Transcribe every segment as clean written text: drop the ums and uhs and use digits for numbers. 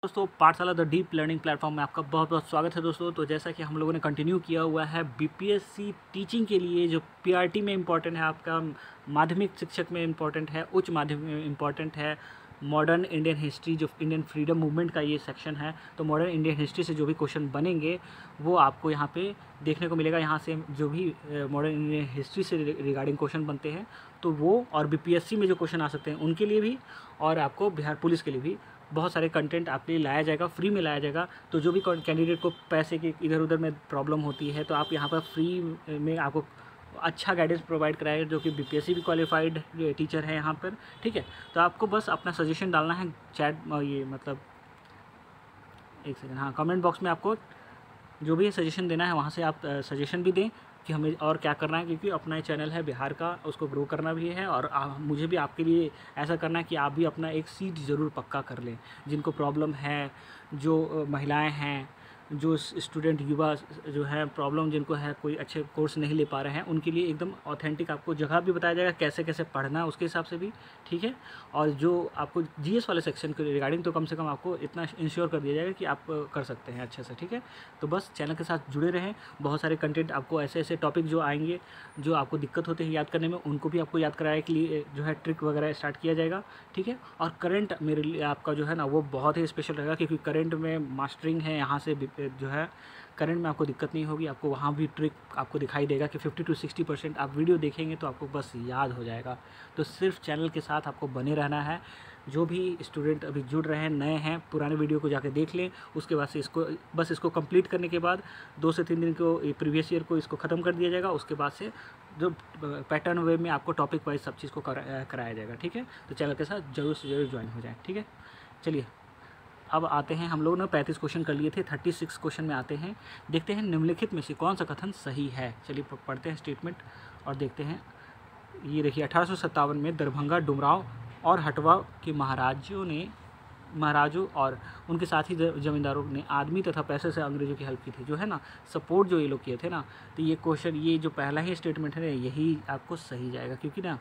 दोस्तों पाठशाला the deep learning platform में आपका बहुत बहुत स्वागत है दोस्तों। तो जैसा कि हम लोगों ने कंटिन्यू किया हुआ है बीपीएससी टीचिंग के लिए, जो पीआरटी में इम्पॉर्टेंट है, आपका माध्यमिक शिक्षक में इम्पॉर्टेंट है, उच्च माध्यमिक में इम्पॉर्टेंट है, मॉडर्न इंडियन हिस्ट्री जो इंडियन फ्रीडम मूवमेंट का ये सेक्शन है। तो मॉडर्न इंडियन हिस्ट्री से जो भी क्वेश्चन बनेंगे वो आपको यहाँ पे देखने को मिलेगा। यहाँ से जो भी मॉडर्न इंडियन हिस्ट्री से रिगार्डिंग क्वेश्चन बनते हैं तो वो, और बीपीएससी में जो क्वेश्चन आ सकते हैं उनके लिए भी, और आपको बिहार पुलिस के लिए भी बहुत सारे कंटेंट आपके लिए लाया जाएगा, फ्री में लाया जाएगा। तो जो भी कैंडिडेट को पैसे की इधर उधर में प्रॉब्लम होती है तो आप यहाँ पर फ्री में आपको अच्छा गाइडेंस प्रोवाइड कराएगा, जो कि बीपीएससी भी क्वालिफाइड टीचर है यहाँ पर। ठीक है, तो आपको बस अपना सजेशन डालना है चैट, ये मतलब एक सेकंड, हाँ, कमेंट बॉक्स में आपको जो भी सजेशन देना है वहाँ से आप सजेशन भी दें कि हमें और क्या करना है, क्योंकि अपना चैनल है बिहार का, उसको ग्रो करना भी है। और मुझे भी आपके लिए ऐसा करना है कि आप भी अपना एक सीट ज़रूर पक्का कर लें। जिनको प्रॉब्लम है, जो महिलाएं हैं, जो स्टूडेंट युवा जो है प्रॉब्लम जिनको है, कोई अच्छे कोर्स नहीं ले पा रहे हैं, उनके लिए एकदम ऑथेंटिक आपको जगह भी बताया जाएगा, कैसे कैसे पढ़ना है उसके हिसाब से भी। ठीक है, और जो आपको जीएस वाले सेक्शन के रिगार्डिंग तो कम से कम आपको इतना इंश्योर कर दिया जाएगा कि आप कर सकते हैं अच्छे से। ठीक है, तो बस चैनल के साथ जुड़े रहें। बहुत सारे कंटेंट आपको ऐसे ऐसे टॉपिक जो आएंगे जो आपको दिक्कत होती है याद करने में, उनको भी आपको याद कराने के लिए जो है ट्रिक वगैरह स्टार्ट किया जाएगा। ठीक है, और करंट मेरे लिए आपका जो है ना वो बहुत ही स्पेशल रहेगा, क्योंकि करंट में मास्टरिंग है। यहाँ से जो है करंट में आपको दिक्कत नहीं होगी, आपको वहाँ भी ट्रिक आपको दिखाई देगा कि 50 से 60% आप वीडियो देखेंगे तो आपको बस याद हो जाएगा। तो सिर्फ चैनल के साथ आपको बने रहना है। जो भी स्टूडेंट अभी जुड़ रहे हैं, नए हैं, पुराने वीडियो को जाके देख लें। उसके बाद से इसको कंप्लीट करने के बाद 2 से 3 दिन को प्रीवियस ईयर को इसको ख़त्म कर दिया जाएगा। उसके बाद से जो पैटर्न वे में आपको टॉपिक वाइज सब चीज़ को कराया जाएगा। ठीक है, तो चैनल के साथ ज़रूर से ज़रूर ज्वाइन हो जाएं। ठीक है, चलिए अब आते हैं, हम लोगों ने 35 क्वेश्चन कर लिए थे, 36 क्वेश्चन में आते हैं। देखते हैं निम्नलिखित में से कौन सा कथन सही है। चलिए पढ़ते हैं स्टेटमेंट और देखते हैं। ये देखिए, 1857 में दरभंगा, डुमराव और हटवा के महाराजों और उनके साथी जमींदारों ने आदमी तथा पैसे से अंग्रेजों की हेल्प की थी, जो है ना, सपोर्ट जो ये लोग किए थे ना। तो ये क्वेश्चन, ये जो पहला ही स्टेटमेंट है ना, यही आपको सही जाएगा, क्योंकि ना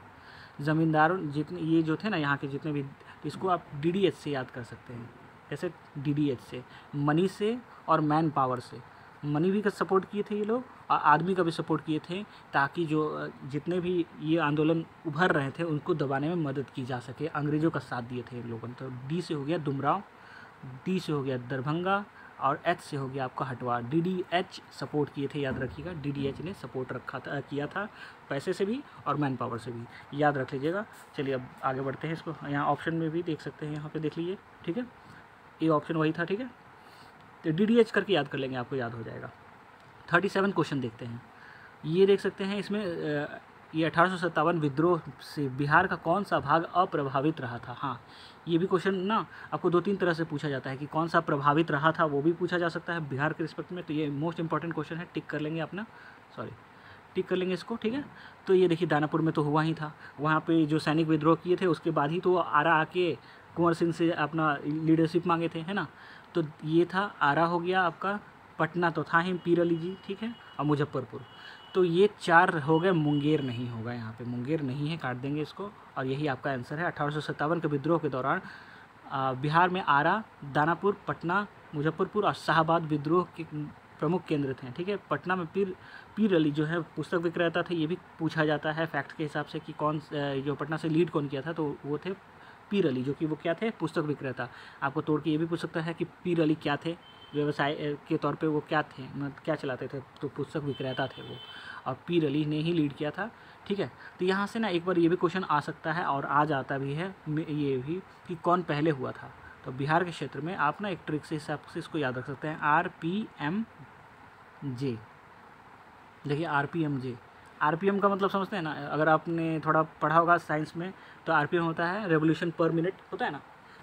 ज़मींदारों जितने ये जो थे ना यहाँ के जितने भी, तो इसको आप डीडीएच से याद कर सकते हैं। कैसे? डीडीएच से, मनी से और मैन पावर से। मनी भी का सपोर्ट किए थे ये लोग और आदमी का भी सपोर्ट किए थे, ताकि जो जितने भी ये आंदोलन उभर रहे थे उनको दबाने में मदद की जा सके। अंग्रेज़ों का साथ दिए थे इन लोगों ने। तो डी से हो गया डुमराव, डी से हो गया दरभंगा और एच से हो गया आपका हटवा। डीडीएच सपोर्ट किए थे, याद रखिएगा। डीडीएच ने सपोर्ट किया था, पैसे से भी और मैन पावर से भी, याद रख लीजिएगा। चलिए अब आगे बढ़ते हैं। इसको यहाँ ऑप्शन में भी देख सकते हैं, यहाँ पे देख लीजिए। ठीक है, ये ऑप्शन वही था। ठीक है, तो डीडीएच करके याद कर लेंगे, आपको याद हो जाएगा। 37 क्वेश्चन देखते हैं। ये देख सकते हैं इसमें, ये 1857 विद्रोह से बिहार का कौन सा भाग अप्रभावित रहा था। हाँ, ये भी क्वेश्चन ना आपको 2-3 तरह से पूछा जाता है कि कौन सा प्रभावित रहा था, वो भी पूछा जा सकता है बिहार के रिस्पेक्ट में। तो ये मोस्ट इंपॉर्टेंट क्वेश्चन है, टिक कर लेंगे अपना, टिक कर लेंगे इसको। ठीक है, तो ये देखिए दानापुर में तो हुआ ही था, वहाँ पे जो सैनिक विद्रोह किए थे उसके बाद ही तो आरा आके कुंवर सिंह से अपना लीडरशिप मांगे थे, है ना। तो ये था, आरा हो गया आपका, पटना तो था ही पीर अली जी, ठीक है, और मुजफ्फरपुर। तो ये 4 हो गए। मुंगेर नहीं होगा, यहाँ पे मुंगेर नहीं है, काट देंगे इसको। और यही आपका आंसर है। 1857 के विद्रोह के दौरान बिहार में आरा, दानापुर, पटना, मुजफ्फरपुर और शाहाबाद विद्रोह के प्रमुख केंद्र थे। ठीक है, पटना में पीर अली जो है पुस्तक विक्रेता थे, ये भी पूछा जाता है फैक्ट के हिसाब से कि कौन जो पटना से लीड कौन किया था, तो वो थे पीर अली, जो कि वो क्या थे, पुस्तक विक्रेता। आपको तोड़ के ये भी पूछ सकता है कि पीर अली क्या थे, व्यवसाय के तौर पे वो क्या थे, मतलब क्या चलाते थे, तो पुस्तक विक्रेता थे वो, और पीर अली ने ही लीड किया था। ठीक है, तो यहाँ से ना एक बार ये भी क्वेश्चन आ सकता है और आ जाता भी है ये भी, कि कौन पहले हुआ था। तो बिहार के क्षेत्र में आप ना एक ट्रिक से हिसाब से इसको याद रख सकते हैं, RPMJ। देखिए RPMJ, RPM का मतलब समझते हैं ना, अगर आपने थोड़ा पढ़ा होगा साइंस में, तो RPM होता है रेवोल्यूशन पर मिनट, होता है ना।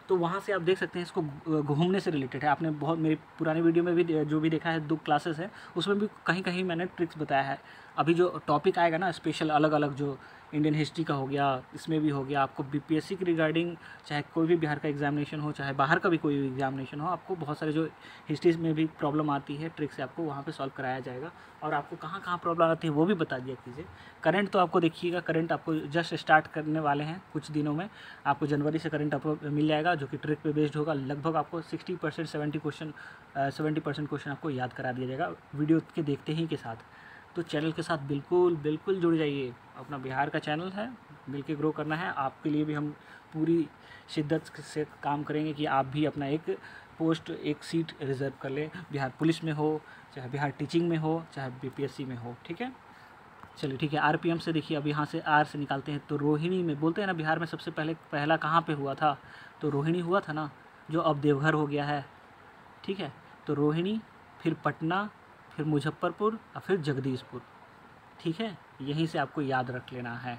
तो वहाँ से आप देख सकते हैं, इसको घूमने से रिलेटेड है। आपने बहुत मेरी पुरानी वीडियो में भी जो भी देखा है, 2 क्लासेस है, उसमें भी कहीं कहीं मैंने ट्रिक्स बताया है। अभी जो टॉपिक आएगा ना स्पेशल अलग अलग, जो इंडियन हिस्ट्री का हो गया, इसमें भी हो गया आपको बीपीएससी के रिगार्डिंग, चाहे कोई भी बिहार का एग्जामिनेशन हो, चाहे बाहर का भी कोई भी एग्जामिनेशन हो, आपको बहुत सारे जो हिस्ट्रीज में भी प्रॉब्लम आती है ट्रिक से आपको वहाँ पे सॉल्व कराया जाएगा। और आपको कहाँ कहाँ प्रॉब्लम आती है वो भी बता दिया कीजिए। करंट तो आपको देखिएगा, करंट आपको जस्ट स्टार्ट करने वाले हैं कुछ दिनों में, आपको जनवरी से करंट आपको मिल जाएगा जो कि ट्रिक पे बेस्ड होगा। लगभग आपको 60% 70% क्वेश्चन आपको याद करा दिया जाएगा वीडियो के देखते ही के साथ। तो चैनल के साथ बिल्कुल बिल्कुल जुड़ जाइए, अपना बिहार का चैनल है, मिलके ग्रो करना है। आपके लिए भी हम पूरी शिद्दत से काम करेंगे कि आप भी अपना एक पोस्ट, एक सीट रिज़र्व कर लें, बिहार पुलिस में हो, चाहे बिहार टीचिंग में हो, चाहे बीपीएससी में हो। ठीक है, चलिए ठीक है। आरपीएम से देखिए, अब यहाँ से आर से निकालते हैं तो रोहिणी में, बोलते हैं ना बिहार में सबसे पहला कहाँ पे हुआ था, तो रोहिणी हुआ था ना, जो अब देवघर हो गया है। ठीक है, तो रोहिणी, फिर पटना, फिर मुजफ्फरपुर और फिर जगदीशपुर। ठीक है, यहीं से आपको याद रख लेना है।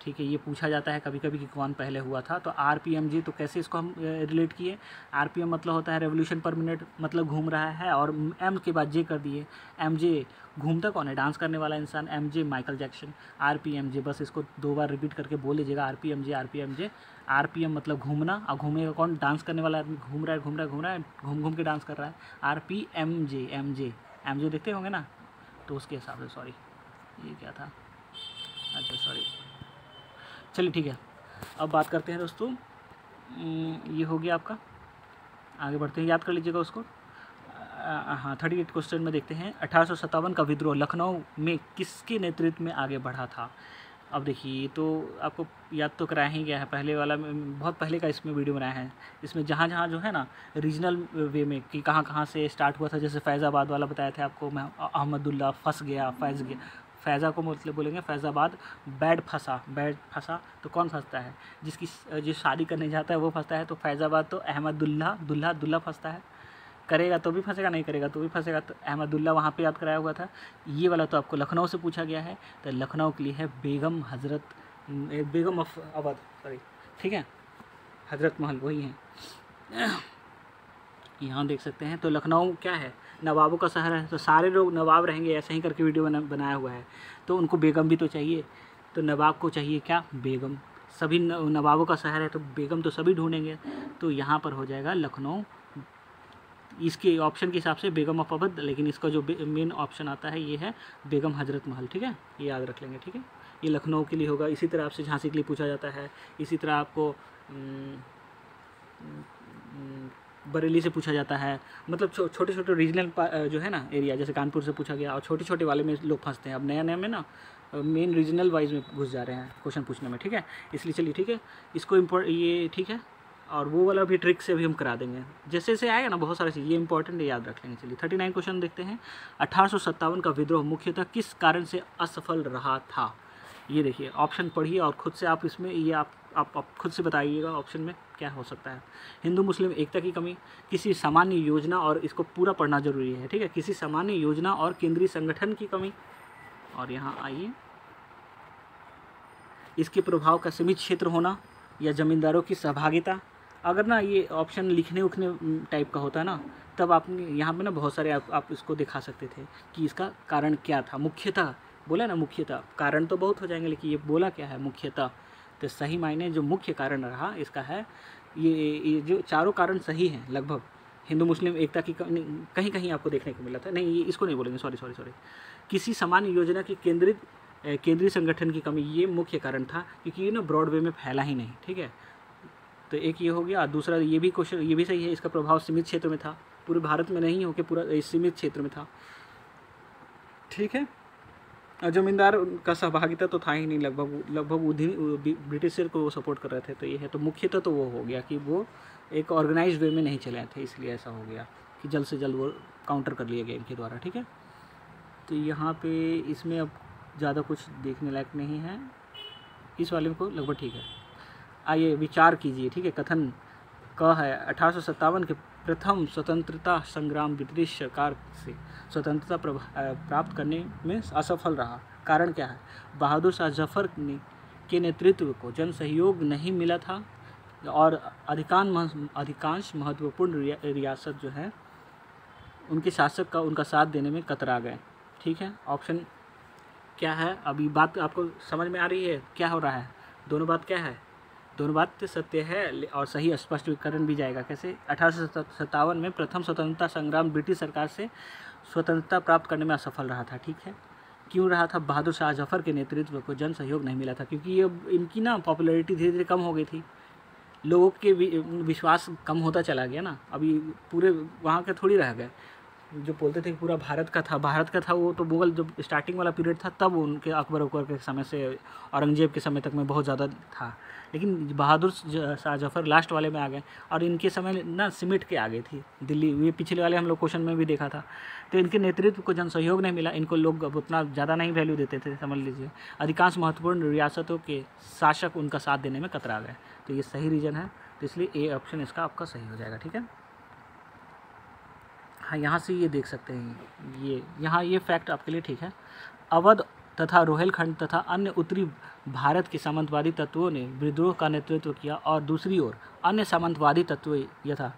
ठीक है, ये पूछा जाता है कभी कभी कि कौन पहले हुआ था। तो आरपीएम जी, तो कैसे इसको हम रिलेट किए, आरपीएम मतलब होता है रेवोल्यूशन पर मिनट, मतलब घूम रहा है, और एम के बाद जे कर दिए। एम जे घूमता कौन है, डांस करने वाला इंसान, M J Michael Jackson, RPM J, बस इसको 2 बार रिपीट करके बोल लीजिएगा, RPM J RPM J. RPM मतलब घूमना, और घूमेगा कौन, डांस करने वाला आदमी, घूम रहा है घूम रहा है घूम रहा है, घूम घूम के डांस कर रहा है। आरपीएम जे, एम जे देखते होंगे ना, तो उसके हिसाब से, सॉरी ये क्या था, अच्छा सॉरी, चलिए ठीक है। अब बात करते हैं दोस्तों, ये हो गया आपका, आगे बढ़ते हैं, याद कर लीजिएगा उसको। हाँ, 38 क्वेश्चन में देखते हैं। 1857 का विद्रोह लखनऊ में किसके नेतृत्व में आगे बढ़ा था। अब देखिए, तो आपको याद तो कराया ही गया है, पहले वाला में बहुत पहले का इसमें वीडियो बनाया है। इसमें जहाँ जहाँ जो है ना रीजनल वे में कि कहाँ कहाँ से स्टार्ट हुआ था, जैसे फैज़ाबाद वाला बताया था आपको मैं, अहमदुल्ला फंस गया, फैज़ गया, फैज़ा को मतलब बोलेंगे फैज़ाबाद, बैड फंसा तो कौन फंसता है, जो शादी करने जाता है वो फंसता है। तो फैज़ाबाद तो अहमदुल्ला, दुल्हा फंसता है, करेगा तो भी फंसेगा, नहीं करेगा तो भी फंसेगा। तो अहमदुल्ला वहाँ पे याद कराया हुआ था। ये वाला तो आपको लखनऊ से पूछा गया है, तो लखनऊ के लिए है बेगम ऑफ अवध, सॉरी, ठीक है, हजरत महल वही है। यहाँ देख सकते हैं, तो लखनऊ क्या है, नवाबों का शहर है, तो सारे लोग नवाब रहेंगे, ऐसे ही करके वीडियो बनाया हुआ है। तो उनको बेगम भी तो चाहिए, तो नवाब को चाहिए क्या, बेगम। सभी नवाबों का शहर है तो बेगम तो सभी ढूंढेंगे, तो यहाँ पर हो जाएगा लखनऊ। इसके ऑप्शन के हिसाब से बेगम ऑफ अवध, लेकिन इसका जो मेन ऑप्शन आता है ये है बेगम हजरत महल। ठीक है, ये याद रख लेंगे। ठीक है, ये लखनऊ के लिए होगा। इसी तरह आपसे झांसी के लिए पूछा जाता है, इसी तरह आपको बरेली से पूछा जाता है। मतलब छोटे छोटे रीजनल जो है ना एरिया, जैसे कानपुर से पूछा गया, और छोटे छोटे वाले में लोग फंसते हैं। अब नया नया में ना मेन रीजनल वाइज में घुस जा रहे हैं क्वेश्चन पूछने में। ठीक है, इसलिए चलिए ठीक है, इसको ये ठीक है, और वो वाला भी ट्रिक से भी हम करा देंगे, जैसे जैसे आएगा ना बहुत सारी चीज़, ये इंपॉर्टेंट है, याद रख लेंगे। चलिए 39 क्वेश्चन देखते हैं। 1857 का विद्रोह मुख्यतः किस कारण से असफल रहा था। ये देखिए, ऑप्शन पढ़िए और खुद से आप इसमें ये आप खुद से बताइएगा ऑप्शन में क्या हो सकता है। हिंदू मुस्लिम एकता की कमी, किसी सामान्य योजना, और इसको पूरा पढ़ना जरूरी है। ठीक है, किसी सामान्य योजना और केंद्रीय संगठन की कमी, और यहाँ आइए, इसके प्रभाव का सीमित क्षेत्र होना, या जमींदारों की सहभागिता। अगर ना ये ऑप्शन लिखने उखने टाइप का होता है ना, तब आप यहाँ पे ना बहुत सारे आप इसको दिखा सकते थे कि इसका कारण क्या था। मुख्यतः बोला ना, मुख्यतः, कारण तो बहुत हो जाएंगे, लेकिन ये बोला क्या है, मुख्यतः। तो सही मायने जो मुख्य कारण रहा इसका है, ये जो चारों कारण सही हैं लगभग। हिंदू मुस्लिम एकता की कहीं कहीं आपको देखने को मिला था, नहीं ये इसको नहीं बोलेंगे, सॉरी। किसी सामान्य योजना की केंद्रीय संगठन की कमी, ये मुख्य कारण था, क्योंकि ये ना ब्रॉड वे में फैला ही नहीं। ठीक है, तो एक ये हो गया। दूसरा ये भी क्वेश्चन, ये भी सही है, इसका प्रभाव सीमित क्षेत्र में था, पूरे भारत में नहीं हो के पूरा सीमित क्षेत्र में था। ठीक है, और जमींदार का सहभागिता तो था ही नहीं, लगभग ब्रिटिश को वो सपोर्ट कर रहे थे। तो ये है, तो मुख्यतः तो वो हो गया कि वो एक ऑर्गेनाइज वे में नहीं चले थे, इसलिए ऐसा हो गया कि जल्द से जल्द वो काउंटर कर लिया गया इनके द्वारा। ठीक है, तो यहाँ पे इसमें अब ज़्यादा कुछ देखने लायक नहीं है, इस वाले को लगभग ठीक है। आइए विचार कीजिए। ठीक है, कथन क है 1857 के प्रथम स्वतंत्रता संग्राम ब्रिटिश सरकार से स्वतंत्रता प्राप्त करने में असफल रहा। कारण क्या है, बहादुर शाह जफर के नेतृत्व को जन सहयोग नहीं मिला था, और अधिकांश महत्वपूर्ण रियासत जो है उनके शासक का उनका साथ देने में कतरा गए। ठीक है, ऑप्शन क्या है, अभी बात आपको समझ में आ रही है क्या हो रहा है? दोनों बात क्या है? दोनों बात सत्य है और सही स्पष्टीकरण भी जाएगा। कैसे? 1857 में प्रथम स्वतंत्रता संग्राम ब्रिटिश सरकार से स्वतंत्रता प्राप्त करने में असफल रहा था। ठीक है, क्यों रहा था? बहादुर शाह जफर के नेतृत्व को जन सहयोग नहीं मिला था, क्योंकि ये इनकी ना पॉपुलैरिटी धीरे धीरे कम हो गई थी, लोगों के विश्वास कम होता चला गया ना। अभी पूरे वहाँ के थोड़ी रह गए, जो बोलते थे कि पूरा भारत का था, वो तो मुगल जब स्टार्टिंग वाला पीरियड था तब उनके अकबर के समय से औरंगजेब के समय तक में बहुत ज़्यादा था, लेकिन बहादुर शाह जफर लास्ट वाले में आ गए और इनके समय ना सिमट के आ गई थी दिल्ली। ये पिछले वाले हम लोग क्वेश्चन में भी देखा था। तो इनके नेतृत्व को जन सहयोग नहीं मिला, इनको लोग अब उतना ज़्यादा नहीं वैल्यू देते थे, समझ लीजिए। अधिकांश महत्वपूर्ण रियासतों के शासक उनका साथ देने में कतरा गए। तो ये सही रीज़न है, तो इसलिए ए ऑप्शन इसका आपका सही हो जाएगा। ठीक है, हाँ, यहाँ से ये देख सकते हैं, ये फैक्ट आपके लिए ठीक है। अवध तथा रोहिलखंड तथा अन्य उत्तरी भारत के सामंतवादी तत्वों ने विद्रोह का नेतृत्व किया और दूसरी ओर अन्य सामंतवादी तत्व यथा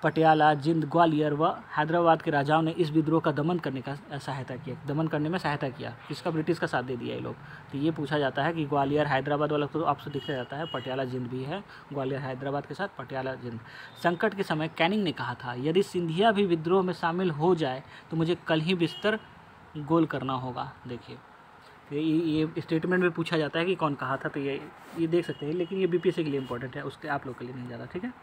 पटियाला, जिंद, ग्वालियर व हैदराबाद के राजाओं ने इस विद्रोह का दमन करने में सहायता किया। किसका? ब्रिटिश का साथ दे दिया ये लोग। तो ये पूछा जाता है कि ग्वालियर हैदराबाद वाला तो आपसे दिखा जाता है, पटियाला जिंद भी है, ग्वालियर हैदराबाद के साथ पटियाला जिंद। संकट के समय कैनिंग ने कहा था, यदि सिंधिया भी विद्रोह में शामिल हो जाए तो मुझे कल ही बिस्तर गोल करना होगा। देखिए, ये स्टेटमेंट में पूछा जाता है कि कौन कहा था, तो ये देख सकते हैं, लेकिन ये बीपीएससी के लिए इंपॉर्टेंट है, उसके आप लोग के लिए नहीं ज़्यादा। ठीक है,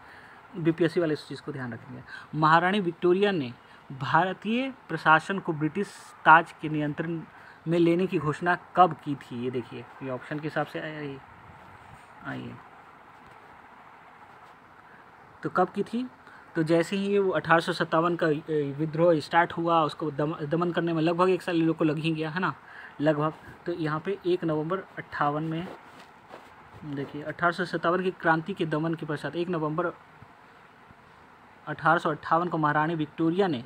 बीपीएससी वाले इस चीज़ को ध्यान रखेंगे। महारानी विक्टोरिया ने भारतीय प्रशासन को ब्रिटिश ताज के नियंत्रण में लेने की घोषणा कब की थी? ये देखिए, ये ऑप्शन के हिसाब से आइए, तो कब की थी? तो जैसे ही वो 1857 का विद्रोह स्टार्ट हुआ, उसको दमन करने में लगभग 1 साल लोग को लग ही गया है ना, लगभग। तो यहाँ पे 1 नवंबर 58 में देखिए, 1857 की क्रांति के दमन के पश्चात 1 नवंबर 1858 को महारानी विक्टोरिया ने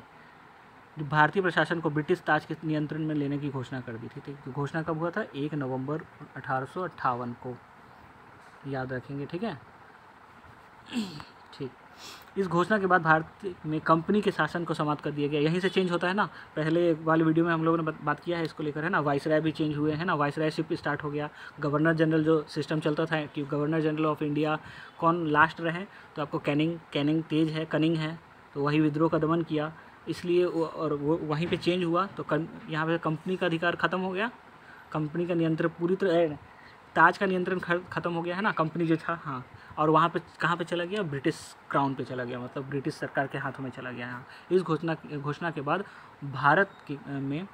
भारतीय प्रशासन को ब्रिटिश ताज के नियंत्रण में लेने की घोषणा कर दी थी। तो घोषणा कब हुआ था? 1 नवंबर 1858 को, याद रखेंगे। ठीक है, ठीक। इस घोषणा के बाद भारत में कंपनी के शासन को समाप्त कर दिया गया। यहीं से चेंज होता है ना, पहले वाले वीडियो में हम लोगों ने बात किया है इसको लेकर, है ना। वाइसराय भी चेंज हुए हैं ना, वाइसरायशिप स्टार्ट हो गया। गवर्नर जनरल जो सिस्टम चलता था कि गवर्नर जनरल ऑफ इंडिया कौन लास्ट रहे, तो आपको कैनिंग कनिंग है, तो वही विद्रोह का दमन किया, इसलिए और वो वहीं पर चेंज हुआ। तो यहाँ पर कंपनी का अधिकार ख़त्म हो गया, कंपनी का नियंत्रण पूरी तरह, ताज का नियंत्रण ख़त्म हो गया है ना, कंपनी जो था, हाँ। और वहाँ पे कहाँ पे चला गया? ब्रिटिश क्राउन पे चला गया, मतलब ब्रिटिश सरकार के हाथों में चला गया। हाँ, इस घोषणा के बाद भारत में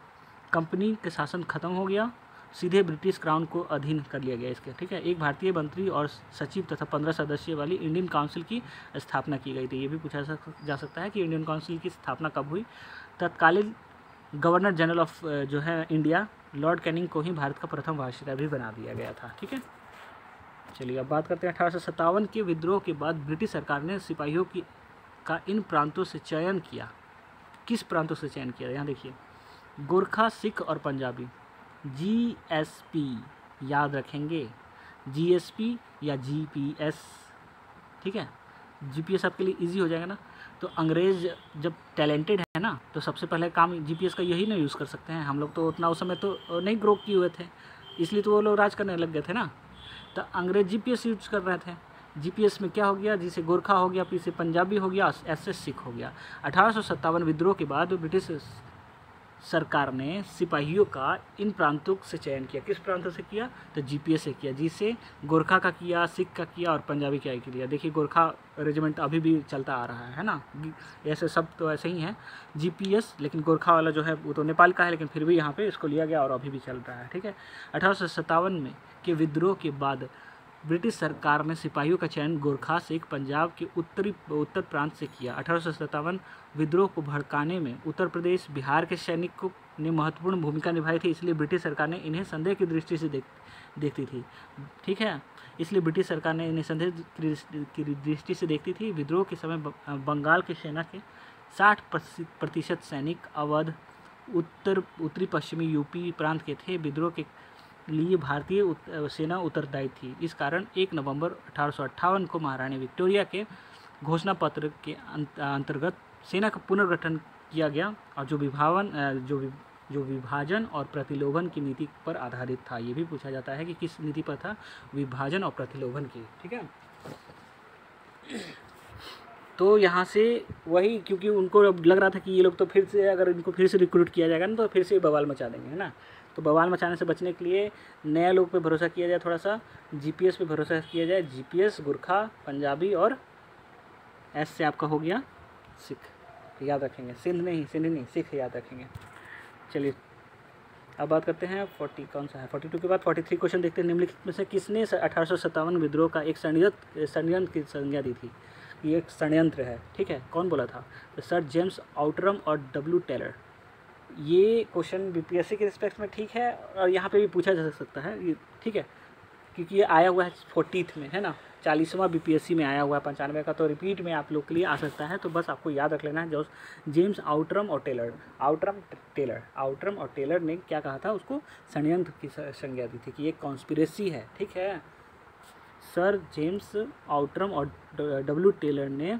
कंपनी के शासन खत्म हो गया, सीधे ब्रिटिश क्राउन को अधीन कर लिया गया इसके। ठीक है, एक भारतीय मंत्री और सचिव तथा 15 सदस्य वाली इंडियन काउंसिल की स्थापना की गई थी। ये भी पूछा जा सकता है कि इंडियन काउंसिल की स्थापना कब हुई? तत्कालीन गवर्नर जनरल ऑफ जो है इंडिया, लॉर्ड कैनिंग को ही भारत का प्रथम वायसराय भी बना दिया गया था। ठीक है, चलिए अब बात करते हैं 1857 के विद्रोह के बाद ब्रिटिश सरकार ने सिपाहियों का इन प्रांतों से चयन किया। किस प्रांतों से चयन किया? यहाँ देखिए, गोरखा, सिख और पंजाबी। जीएसपी याद रखेंगे, जीएसपी या जीपीएस। ठीक है, जीपीएस आपके लिए इजी हो जाएगा ना। तो अंग्रेज जब टैलेंटेड है ना, तो सबसे पहले काम जीपीएस का यही ना यूज़ कर सकते हैं। हम लोग तो उतना उस समय तो नहीं ग्रो किए हुए थे, इसलिए तो वो लोग राज करने लग गए थे ना। तो अंग्रेज जीपीएस यूज कर रहे थे। जीपीएस में क्या हो गया? जिसे गोरखा हो गया, फिर से पंजाबी हो गया, ऐसे सिख हो गया। 1857 विद्रोह के बाद ब्रिटिश सरकार ने सिपाहियों का इन प्रांतों से चयन किया। किस प्रांतों से किया? तो जीपीएस से किया, जिसे गोरखा का किया, सिख का किया और पंजाबी का किया। देखिए, गोरखा रेजिमेंट अभी भी चलता आ रहा है ना, ऐसे सब तो ऐसे ही हैं। जीपीएस, लेकिन गोरखा वाला जो है वो तो नेपाल का है, लेकिन फिर भी यहाँ पे इसको लिया गया और अभी भी चल रहा है। ठीक है, 1857 में के विद्रोह के बाद ब्रिटिश सरकार ने सिपाहियों का चयन गोरखा, सिख, पंजाब के उत्तर प्रांत से किया। 1857 विद्रोह को भड़काने में उत्तर प्रदेश, बिहार के सैनिकों ने महत्वपूर्ण भूमिका निभाई थी, इसलिए ब्रिटिश सरकार ने इन्हें संदेह की दृष्टि से देखती थी। ठीक है, इसलिए ब्रिटिश सरकार ने इन्हें संदेह की दृष्टि से देखती थी। विद्रोह के समय बंगाल की सेना के 60% सैनिक अवध, उत्तरी पश्चिमी यूपी प्रांत के थे। विद्रोह के लिए भारतीय सेना उत्तरदायी थी। इस कारण 1 नवंबर 1858 को महारानी विक्टोरिया के घोषणा पत्र के अंतर्गत सेना का पुनर्गठन किया गया और जो जो विभाजन और प्रतिलोभन की नीति पर आधारित था। ये भी पूछा जाता है कि किस नीति पर था, विभाजन और प्रतिलोभन की। ठीक है, तो यहाँ से वही, क्योंकि उनको अब लग रहा था कि ये लोग तो फिर से, अगर इनको फिर से रिक्रूट किया जाएगा ना तो फिर से बवाल मचा देंगे, है ना। तो बवाल मचाने से बचने के लिए नया लोग पे भरोसा किया जाए, थोड़ा सा जीपीएस पे भरोसा किया जाए। जीपीएस, गुरखा, पंजाबी और एस से आपका हो गया सिख, याद रखेंगे। सिंध नहीं, सिख याद रखेंगे। चलिए अब बात करते हैं 40 कौन सा है, 42 के बाद 43 क्वेश्चन देखते हैं। निम्नलिखित में से किसने 1857 विद्रोह का एक षड्यंत्र की संज्ञा दी थी। ये एक षड्यंत्र है, ठीक है। कौन बोला था? तो सर जेम्स आउटरम और डब्ल्यू टेलर। ये क्वेश्चन बीपीएससी के रिस्पेक्ट में ठीक है, और यहाँ पे भी पूछा जा सकता है ये, ठीक है, क्योंकि ये आया हुआ है 40th में, है ना। 40वां बीपीएससी में आया हुआ है 95 का, तो रिपीट में आप लोग के लिए आ सकता है। तो बस आपको याद रख लेना है, जो जेम्स आउटरम और टेलर, आउटरम और टेलर ने क्या कहा था, उसको षड्यंत्र की संज्ञा दी थी कि ये कॉन्स्पिरेसी है, ठीक है। सर जेम्स आउटरम और डब्ल्यू टेलर ने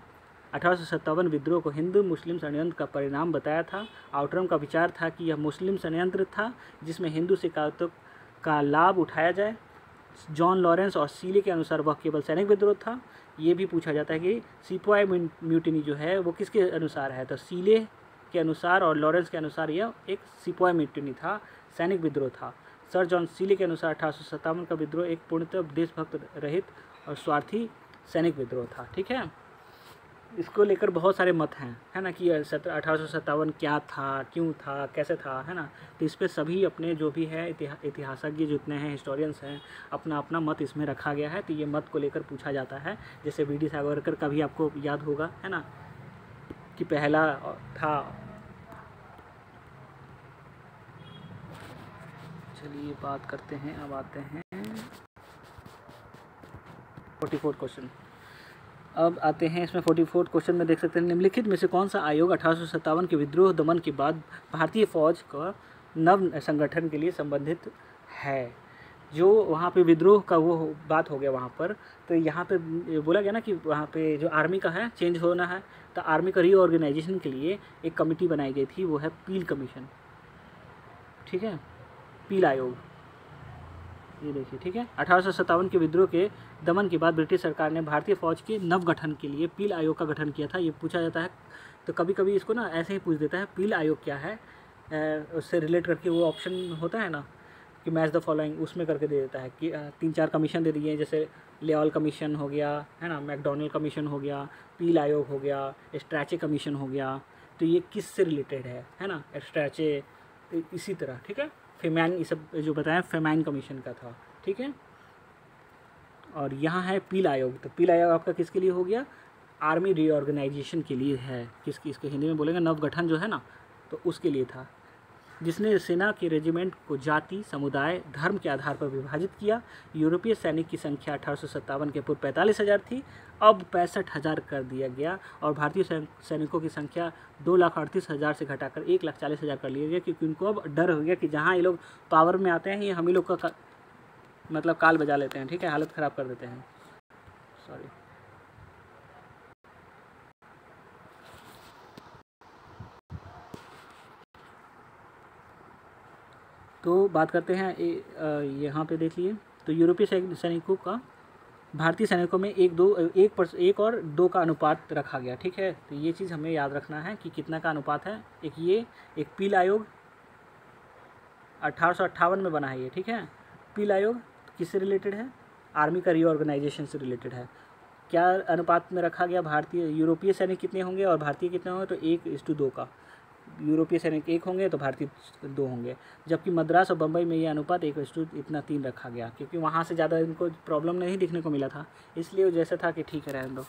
1857 विद्रोह को हिंदू मुस्लिम षड्यंत्र का परिणाम बताया था। आउटरम का विचार था कि यह मुस्लिम षड्यंत्र था जिसमें हिंदू शिकायतों का लाभ उठाया जाए। जॉन लॉरेंस और सीले के अनुसार वह केवल सैनिक विद्रोह था। ये भी पूछा जाता है कि सिपाही म्यूटिनी जो है वो किसके अनुसार है, तो सीले के अनुसार और लॉरेंस के अनुसार यह एक सिपाही म्यूटिनी था, सैनिक विद्रोह था। सर जॉन सीले के अनुसार 1857 का विद्रोह एक पूर्णतः देशभक्त रहित और स्वार्थी सैनिक विद्रोह था, ठीक है। इसको लेकर बहुत सारे मत हैं, है ना, कि 1857 क्या था, क्यों था, कैसे था, है ना। तो इस पर सभी अपने जो भी है इतिहासज्ञ जितने हैं, हिस्टोरियंस हैं, अपना अपना मत इसमें रखा गया है। तो ये मत को लेकर पूछा जाता है। जैसे वी.डी. सावरकर का भी आपको याद होगा, है ना, कि पहला था। चलिए बात करते हैं, अब आते हैं 44 क्वेश्चन। अब आते हैं इसमें 44 क्वेश्चन में देख सकते हैं, निम्नलिखित में से कौन सा आयोग 1857 के विद्रोह दमन के बाद भारतीय फौज का नव संगठन के लिए संबंधित है। जो वहाँ पे विद्रोह का वो बात हो गया वहाँ पर, तो यहाँ पे बोला गया ना कि वहाँ पे जो आर्मी का है चेंज होना है, तो आर्मी का रीऑर्गेनाइजेशन के लिए एक कमेटी बनाई गई थी, वो है पील कमीशन, ठीक है, पील आयोग। ये देखिए, ठीक है। 1857 के विद्रोह के दमन के बाद ब्रिटिश सरकार ने भारतीय फौज के नव गठन के लिए पील आयोग का गठन किया था। ये पूछा जाता है, तो कभी कभी इसको ना ऐसे ही पूछ देता है, पील आयोग क्या है, उससे रिलेट करके वो ऑप्शन होता है ना कि मैच द फॉलोइंग, उसमें करके दे देता है कि 3-4 कमीशन दे दिए, जैसे लेऑल कमीशन हो गया, है ना, मैकडोनल्ड कमीशन हो गया, पील आयोग हो गया, स्ट्रैचे कमीशन हो गया। तो ये किस से रिलेटेड है ना, स्ट्रैचे, इसी तरह, ठीक है। फेमैन, ये सब जो बताया फेमैन कमीशन का था, ठीक है। और यहाँ है पील आयोग, तो पील आयोग आपका किसके लिए हो गया, आर्मी रीऑर्गेनाइजेशन के लिए है। किसकी, इसके हिंदी में बोलेंगे नवगठन जो है ना, तो उसके लिए था, जिसने सेना के रेजिमेंट को जाति, समुदाय, धर्म के आधार पर विभाजित किया। यूरोपीय सैनिक की संख्या 1857 के पूर्व 45,000 थी, अब 65,000 कर दिया गया, और भारतीय सैनिकों की संख्या 2,38,000 से घटाकर 1,40,000 कर लिया गया, क्योंकि उनको अब डर हो गया कि जहाँ ये लोग पावर में आते हैं ये हम ही लोग का मतलब काल बजा लेते हैं, ठीक है, हालत ख़राब कर देते हैं। सॉरी, तो बात करते हैं यहाँ पे देख लिए, तो यूरोपीय सैनिकों का भारतीय सैनिकों में 1 और 2 का अनुपात रखा गया, ठीक है। तो ये चीज़ हमें याद रखना है कि कितना का अनुपात है। एक पील आयोग 1858 में बना है ये, ठीक है। पील आयोग किससे रिलेटेड है, आर्मी का रीऑर्गेनाइजेशन से रिलेटेड है। क्या अनुपात में रखा गया, भारतीय यूरोपीय सैनिक कितने होंगे और भारतीय कितने होंगे, तो 1:2 का, यूरोपीय सैनिक 1 होंगे तो भारतीय 2 होंगे। जबकि मद्रास और बम्बई में ये अनुपात 1:3 रखा गया, क्योंकि वहाँ से ज़्यादा इनको प्रॉब्लम नहीं दिखने को मिला था, इसलिए वो जैसे था कि ठीक है रहने दो।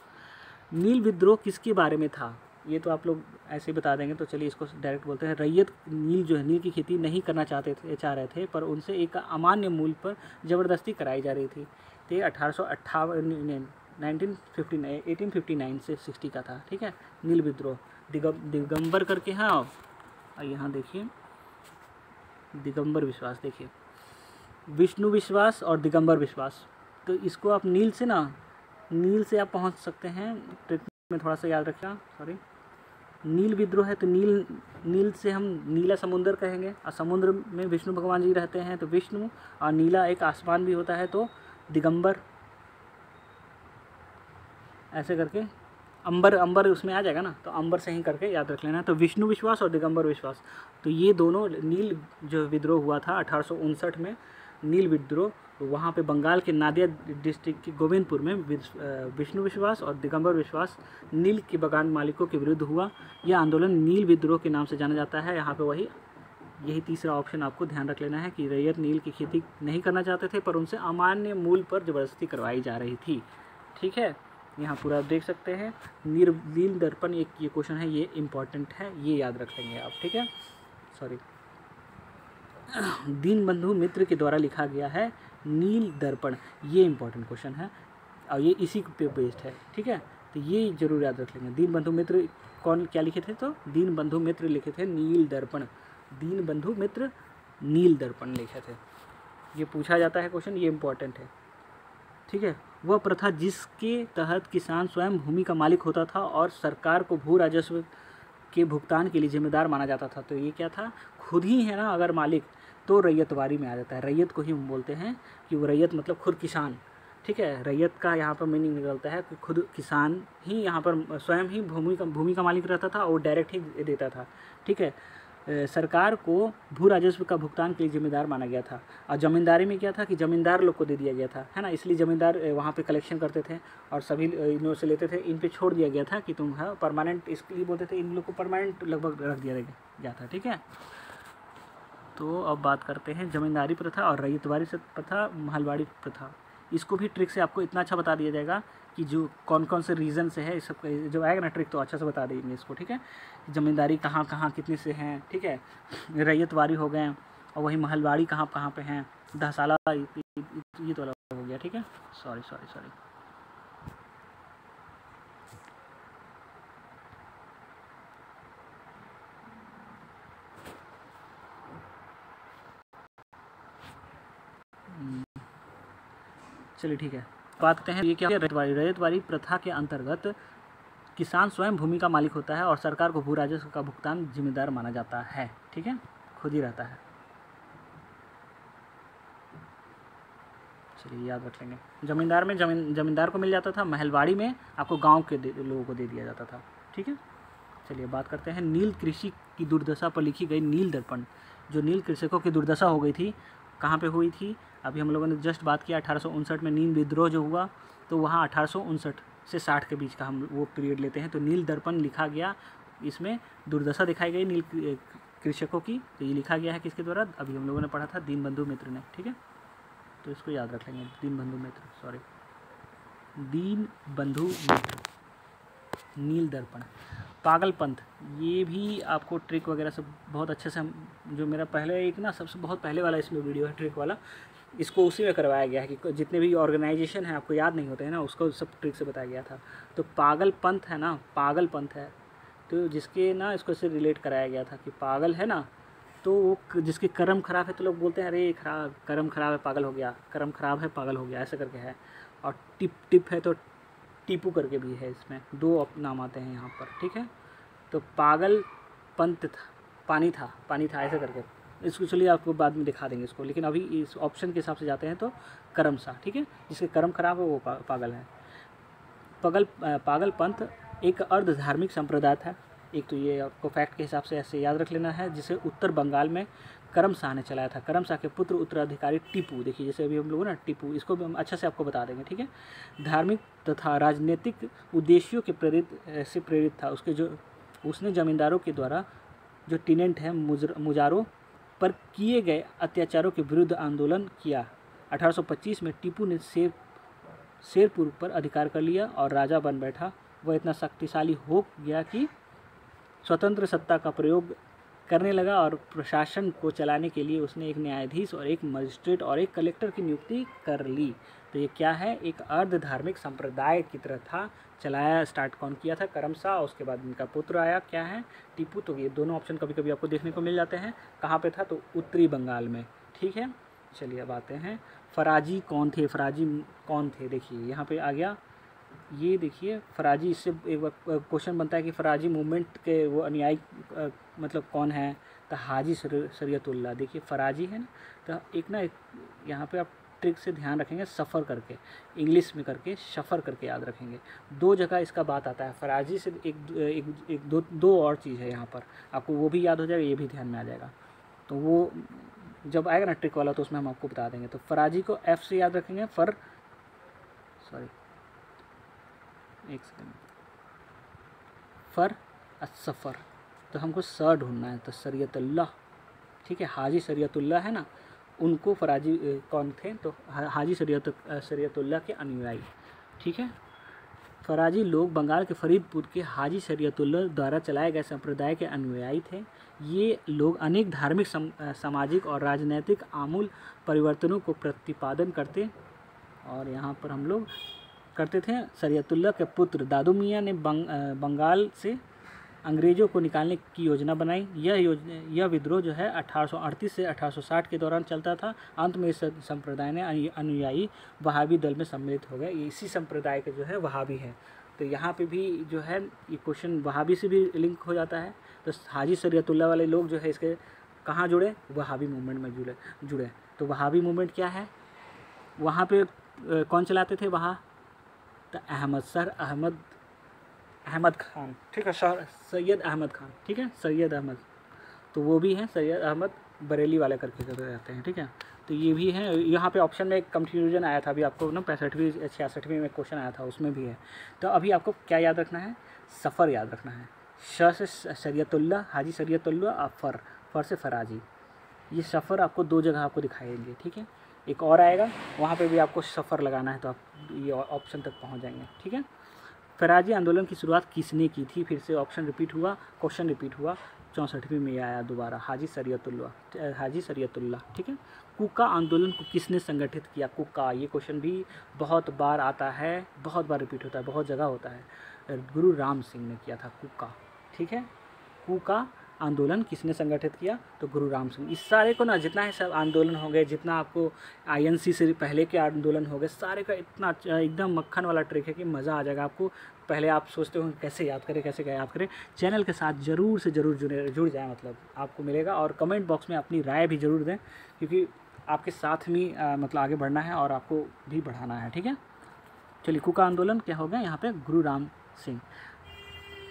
नील विद्रोह किसके बारे में था, ये तो आप लोग ऐसे ही बता देंगे, तो चलिए इसको डायरेक्ट बोलते हैं। रैयत नील जो है, नील की खेती नहीं करना चाह रहे थे, पर उनसे एक अमान्य मूल्य पर ज़बरदस्ती कराई जा रही थी। तो 1859 से 60 का था, ठीक है। नील विद्रोह दिगंबर करके, हाँ यहाँ देखिए, दिगंबर विश्वास, देखिए विष्णु विश्वास और दिगंबर विश्वास। तो इसको आप नील से आप पहुँच सकते हैं, ट्रिक में थोड़ा सा याद रखिएगा, सॉरी, नील विद्रोह है तो नील, नील से हम नीला समुंदर कहेंगे, और समुद्र में विष्णु भगवान जी रहते हैं तो विष्णु, और नीला एक आसमान भी होता है तो दिगंबर, ऐसे करके अंबर, अंबर उसमें आ जाएगा ना, तो अंबर से ही करके याद रख लेना। तो विष्णु विश्वास और दिगंबर विश्वास, तो ये दोनों नील जो विद्रोह हुआ था 1859 में, नील विद्रोह, तो वहाँ पे बंगाल के नादिया डिस्ट्रिक्ट के गोविंदपुर में विष्णु विश्वास और दिगंबर विश्वास नील के बगान मालिकों के विरुद्ध हुआ। यह आंदोलन नील विद्रोह के नाम से जाना जाता है। यहाँ पे वही यही तीसरा ऑप्शन आपको ध्यान रख लेना है कि रैयत नील की खेती नहीं करना चाहते थे, पर उनसे अमान्य मूल पर ज़बरदस्ती करवाई जा रही थी। ठीक है, यहाँ पूरा आप देख सकते हैं। नील दर्पण एक ये क्वेश्चन है, ये इम्पॉर्टेंट है, ये याद रख लेंगे आप। ठीक है, सॉरी, दीनबंधु मित्र के द्वारा लिखा गया है नील दर्पण, ये इम्पॉर्टेंट क्वेश्चन है और ये इसी पे बेस्ड है। ठीक है, तो ये जरूर याद रख लेंगे। दीनबंधु मित्र कौन क्या लिखे थे, तो दीनबंधु मित्र लिखे थे नील दर्पण, दीनबंधु मित्र नील दर्पण लिखे थे। ये पूछा जाता है क्वेश्चन, ये इम्पॉर्टेंट है। ठीक है, वह प्रथा जिसके तहत किसान स्वयं भूमि का मालिक होता था और सरकार को भू राजस्व के भुगतान के लिए जिम्मेदार माना जाता था। तो ये क्या था, खुद ही है ना अगर मालिक, तो रैयतवारी में आ जाता है। रैयत को ही हम बोलते हैं कि वो रैयत मतलब खुद किसान। ठीक है, रैयत का यहाँ पर मीनिंग निकलता है कि खुद किसान ही यहाँ पर स्वयं ही भूमि का मालिक रहता था और डायरेक्ट ही देता था। ठीक है, सरकार को भू राजस्व का भुगतान के लिए जिम्मेदार माना गया था। और ज़मींदारी में क्या था कि ज़मींदार लोग को दे दिया गया था, है ना, इसलिए ज़मींदार वहाँ पे कलेक्शन करते थे और सभी इन लोगों से लेते थे। इन पे छोड़ दिया गया था कि तुम है परमानेंट, इसलिए बोलते थे इन लोग को परमानेंट लगभग रख दिया गया था। ठीक है, तो अब बात करते हैं ज़मींदारी प्रथा और रैयतवारी प्रथा, महलवाड़ी प्रथा। इसको भी ट्रिक से आपको इतना अच्छा बता दिया जाएगा कि जो कौन कौन से रीज़न से है, इस सब जो आएगा ना ट्रिक तो अच्छा से बता देंगे इसको। ठीक है, ज़मींदारी कहाँ कहाँ कितने से हैं, ठीक है, रैयतवारी हो गए, और वही महलवाड़ी कहाँ कहाँ पे हैं, दहसाला, ये तो अलग हो गया। ठीक है, सॉरी सॉरी सॉरी। चलिए ठीक है, बात करते हैं ये क्या है। रैयतवारी प्रथा के अंतर्गत किसान स्वयं भूमि का मालिक होता है और सरकार को भू राजस्व का भुगतान जिम्मेदार माना जाता है। ठीक है, खुद ही रहता है। चलिए याद रख लेंगे। ज़मींदार में ज़मींदार को मिल जाता था, महलवाड़ी में आपको गांव के लोगों को दे दिया जाता था। ठीक है, चलिए बात करते हैं नील कृषि की दुर्दशा पर लिखी गई नील दर्पण। जो नील कृषकों की दुर्दशा हो गई थी, कहाँ पे हुई थी, अभी हम लोगों ने जस्ट बात किया 1859 में नील विद्रोह जो हुआ, तो वहाँ 1859 से 60 के बीच का हम वो पीरियड लेते हैं। तो नील दर्पण लिखा गया, इसमें दुर्दशा दिखाई गई नील कृषकों की। तो ये लिखा गया है किसके द्वारा, अभी हम लोगों ने पढ़ा था, दीनबंधु मित्र ने। ठीक है, तो इसको याद रख लेंगे, दीनबंधु मित्र, सॉरी, दीनबंधु मित्र, नील दर्पण। पागलपंथ, ये भी आपको ट्रिक वगैरह सब बहुत अच्छे से, हम जो मेरा पहले एक ना सबसे बहुत पहले वाला इसमें वीडियो है ट्रिक वाला, इसको उसी में करवाया गया है कि जितने भी ऑर्गेनाइजेशन हैं आपको याद नहीं होते हैं ना, उसको सब ट्रिक से बताया गया था। तो पागलपंथ है ना, पागलपंथ है, तो जिसके ना इसको से रिलेट कराया गया था कि पागल है ना, तो वो जिसके कर्म खराब है तो लोग बोलते हैं अरे खराब, कर्म खराब है पागल हो गया, कर्म खराब है पागल हो गया, ऐसा करके है। और टिप है तो टीपू करके भी है, इसमें दो नाम आते हैं यहाँ पर। ठीक है, तो पागल पंथ था, पानी था ऐसे करके, इसको चलिए आपको बाद में दिखा देंगे इसको, लेकिन अभी इस ऑप्शन के हिसाब से जाते हैं तो कर्म सा। ठीक है, जिसके कर्म खराब है वो पागल है। पागल पंथ एक अर्ध धार्मिक संप्रदाय था। एक तो ये आपको फैक्ट के हिसाब से ऐसे याद रख लेना है, जिसे उत्तर बंगाल में करम शाह ने चलाया था। करम शाह के पुत्र उत्तराधिकारी टीपू, देखिए जैसे अभी हम लोग ना टीपू, इसको भी हम अच्छा से आपको बता देंगे। ठीक है, धार्मिक तथा राजनीतिक उद्देश्यों के प्रेरित था। उसने जमींदारों के द्वारा जो टेनेंट हैं मुजारों पर किए गए अत्याचारों के विरुद्ध आंदोलन किया। 1825 में टीपू ने शेरपुर पर अधिकार कर लिया और राजा बन बैठा। वह इतना शक्तिशाली हो गया कि स्वतंत्र सत्ता का प्रयोग करने लगा और प्रशासन को चलाने के लिए उसने एक न्यायाधीश और एक मजिस्ट्रेट और एक कलेक्टर की नियुक्ति कर ली। तो ये क्या है, एक अर्ध धार्मिक संप्रदाय की तरह था। चलाया स्टार्ट कौन किया था, करम शाह, उसके बाद इनका पुत्र आया क्या है, टीपू। तो ये दोनों ऑप्शन कभी कभी आपको देखने को मिल जाते हैं। कहाँ पे था, तो उत्तरी बंगाल में। ठीक है, चलिए अब आते हैं फराजी कौन थे। फराजी कौन थे, देखिए यहाँ पे आ गया ये देखिए फराजी, इससे एक क्वेश्चन बनता है कि फराजी मूवमेंट के वो अनुयायी मतलब कौन है, तो हाजी शरीयतुल्लाह। देखिए फराजी है ना, तो एक ना यहाँ पे आप ट्रिक से ध्यान रखेंगे, सफ़र करके इंग्लिश में करके सफ़र करके याद रखेंगे। दो जगह इसका बात आता है, फराजी से एक दो और चीज़ है यहाँ पर, आपको वो भी याद हो जाएगा, ये भी ध्यान में आ जाएगा। तो वो जब आएगा ना ट्रिक वाला तो उसमें हम आपको बता देंगे। तो फराजी को एफ से याद रखेंगे, एक सेकंड, फर सफ़र, तो हमको स ढूंढना है, तो शरीयतुल्लाह, ठीक है, हाजी शरीयतुल्लाह है ना, उनको फराजी कौन थे, तो हाजी शरीयतुल्लाह के अनुयायी, ठीक है। फराजी लोग बंगाल के फरीदपुर के हाजी शरीयतुल्लाह द्वारा चलाए गए संप्रदाय के अनुयायी थे। ये लोग अनेक धार्मिक सामाजिक और राजनीतिक आमूल परिवर्तनों को प्रतिपादन करते, और यहाँ पर हम लोग करते थे। शरीयतुल्लाह के पुत्र दादू मियाँ ने बंगाल से अंग्रेज़ों को निकालने की योजना बनाई। यह विद्रोह जो है 1838 से 1860 के दौरान चलता था। अंत में इस संप्रदाय ने अनुयायी वहाबी दल में सम्मिलित हो गए। इसी संप्रदाय के जो है वहाबी है। तो यहाँ पे भी जो है ये क्वेश्चन वहाबी से भी लिंक हो जाता है। तो हाजी शरीयतुल्लाह वाले लोग जो है इसके कहाँ जुड़े, वहाबी मूवमेंट में जुड़े। तो वहाबी मूवमेंट क्या है, वहाँ पे कौन चलाते थे वहाँ, तो अहमद खान, ठीक है, सैयद अहमद खान, ठीक है, सैयद अहमद, तो वो भी हैं सैयद अहमद बरेली वाले करके जाते हैं, ठीक है। तो ये भी है। यहाँ पे ऑप्शन में एक कंफ्यूजन आया था अभी आपको ना, 65वीं 66वीं में क्वेश्चन आया था, उसमें भी है। तो अभी आपको क्या याद रखना है, सफ़र याद रखना है। श से शरीयतुल्लाह, हाजी शरीयतुल्लाह, फर से फराजी। ये सफ़र आपको दो जगह आपको दिखाएंगे, ठीक है। एक और आएगा, वहाँ पे भी आपको सफ़र लगाना है, तो आप ये ऑप्शन तक पहुँच जाएंगे, ठीक है। फराजी आंदोलन की शुरुआत किसने की थी, फिर से ऑप्शन रिपीट हुआ, क्वेश्चन रिपीट हुआ, 64वीं में आया दोबारा, हाजी शरीयतुल्लाह, ठीक है। कुका आंदोलन को किसने संगठित किया, कुका, ये क्वेश्चन भी बहुत बार आता है, बहुत बार रिपीट होता है, बहुत जगह होता है। गुरु राम सिंह ने किया था कुका, ठीक है। कुका आंदोलन किसने संगठित किया, तो गुरु राम सिंह। इस सारे को ना, जितना है सब आंदोलन हो गए, जितना आपको INC से पहले के आंदोलन हो गए, सारे का इतना एकदम मक्खन वाला ट्रिक है कि मज़ा आ जाएगा आपको। पहले आप सोचते हो कैसे याद करें, चैनल के साथ ज़रूर से ज़रूर जुड़ जाए, मतलब आपको मिलेगा। और कमेंट बॉक्स में अपनी राय भी ज़रूर दें, क्योंकि आपके साथ में मतलब आगे बढ़ना है और आपको भी बढ़ाना है, ठीक है। चलिए, कुका आंदोलन क्या हो गया यहाँ पे, गुरु राम सिंह।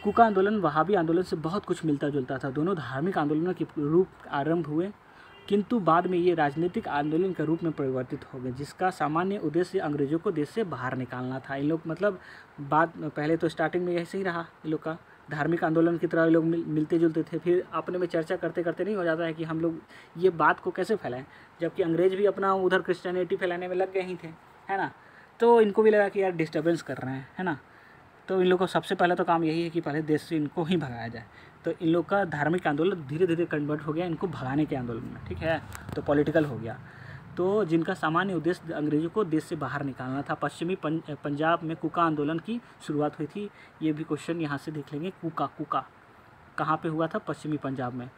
कुका आंदोलन वहाबी आंदोलन से बहुत कुछ मिलता जुलता था। दोनों धार्मिक आंदोलनों के रूप आरंभ हुए, किंतु बाद में ये राजनीतिक आंदोलन के रूप में परिवर्तित हो गए, जिसका सामान्य उद्देश्य अंग्रेज़ों को देश से बाहर निकालना था। इन लोग मतलब पहले तो स्टार्टिंग में ऐसे ही रहा, इन लोग का धार्मिक आंदोलन की तरह लोग मिलते जुलते थे। फिर अपने में चर्चा करते करते नहीं हो जाता है कि हम लोग ये बात को कैसे फैलाएं, जबकि अंग्रेज़ भी अपना उधर क्रिश्चियनिटी फैलाने में लग गए ही थे, है ना। तो इनको भी लगा कि यार डिस्टर्बेंस कर रहे हैं, है ना। तो इन लोग को सबसे पहले तो काम यही है कि पहले देश से इनको ही भगाया जाए। तो इन लोग का धार्मिक आंदोलन धीरे धीरे कन्वर्ट हो गया इनको भगाने के आंदोलन में, ठीक है। तो पॉलिटिकल हो गया, तो जिनका सामान्य उद्देश्य अंग्रेज़ों को देश से बाहर निकालना था। पश्चिमी पंजाब में कुका आंदोलन की शुरुआत हुई थी। ये भी क्वेश्चन यहाँ से देख लेंगे, कुका कहाँ पे हुआ था, पश्चिमी पंजाब में,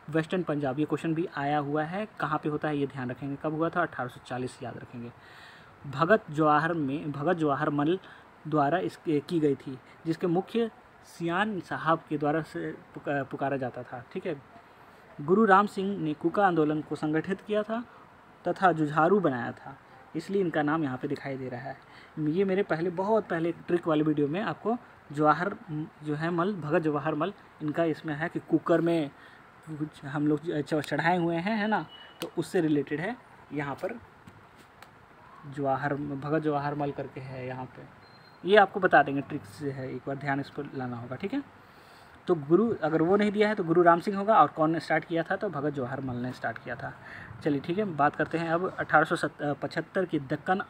वेस्टर्न पंजाब। ये क्वेश्चन भी आया हुआ है, कहाँ पे होता है ये ध्यान रखेंगे। कब हुआ था, 1840 याद रखेंगे। भगत जवाहर मल द्वारा की गई थी, जिसके मुख्य सियान साहब के द्वारा से पुकारा जाता था, ठीक है। गुरु राम सिंह ने कुका आंदोलन को संगठित किया था तथा जुझारू बनाया था, इसलिए इनका नाम यहाँ पे दिखाई दे रहा है। ये मेरे बहुत पहले ट्रिक वाली वीडियो में आपको भगत जवाहर मल, इनका इसमें है कि कुकर में हम लोग चढ़ाए हुए हैं, है ना, तो उससे रिलेटेड है। यहाँ पर भगत जवाहर मल करके है यहाँ पे, ये आपको बता देंगे, ट्रिक से है, एक बार ध्यान इस पर लाना होगा, ठीक है। तो अगर वो नहीं दिया है तो गुरु राम सिंह होगा, और कौन ने स्टार्ट किया था, तो भगत जवाहर मल ने स्टार्ट किया था। चलिए ठीक है, बात करते हैं अब 1875 की दक्कन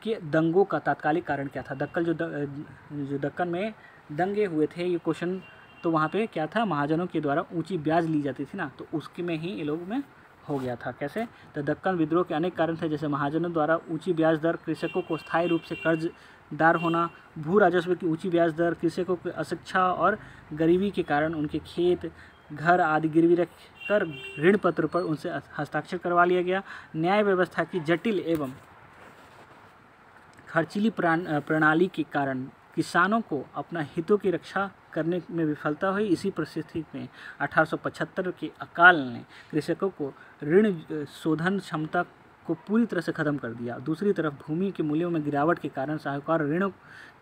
के दंगों का तात्कालिक कारण क्या था। जो दक्कन में दंगे हुए थे, ये क्वेश्चन, तो वहाँ पे क्या था, महाजनों के द्वारा ऊंची ब्याज ली जाती थी ना, तो उसके में ही ये लोग में हो गया था। कैसे, तो दक्कन विद्रोह के अनेक कारण थे, जैसे महाजनों द्वारा ऊंची ब्याज दर, कृषकों को स्थायी रूप से कर्जदार होना, भू राजस्व की ऊंची ब्याज दर, कृषकों की अशिक्षा और गरीबी के कारण उनके खेत, घर आदि गिरवी रख कर ऋण पत्र पर उनसे हस्ताक्षर करवा लिया गया। न्याय व्यवस्था की जटिल एवं खर्चीली प्रणाली के कारण किसानों को अपना हितों की रक्षा करने में विफलता हुई। इसी परिस्थिति में 1875 के अकाल ने कृषकों को ऋण शोधन क्षमता को पूरी तरह से ख़त्म कर दिया। दूसरी तरफ भूमि के मूल्यों में गिरावट के कारण साहूकार ऋणों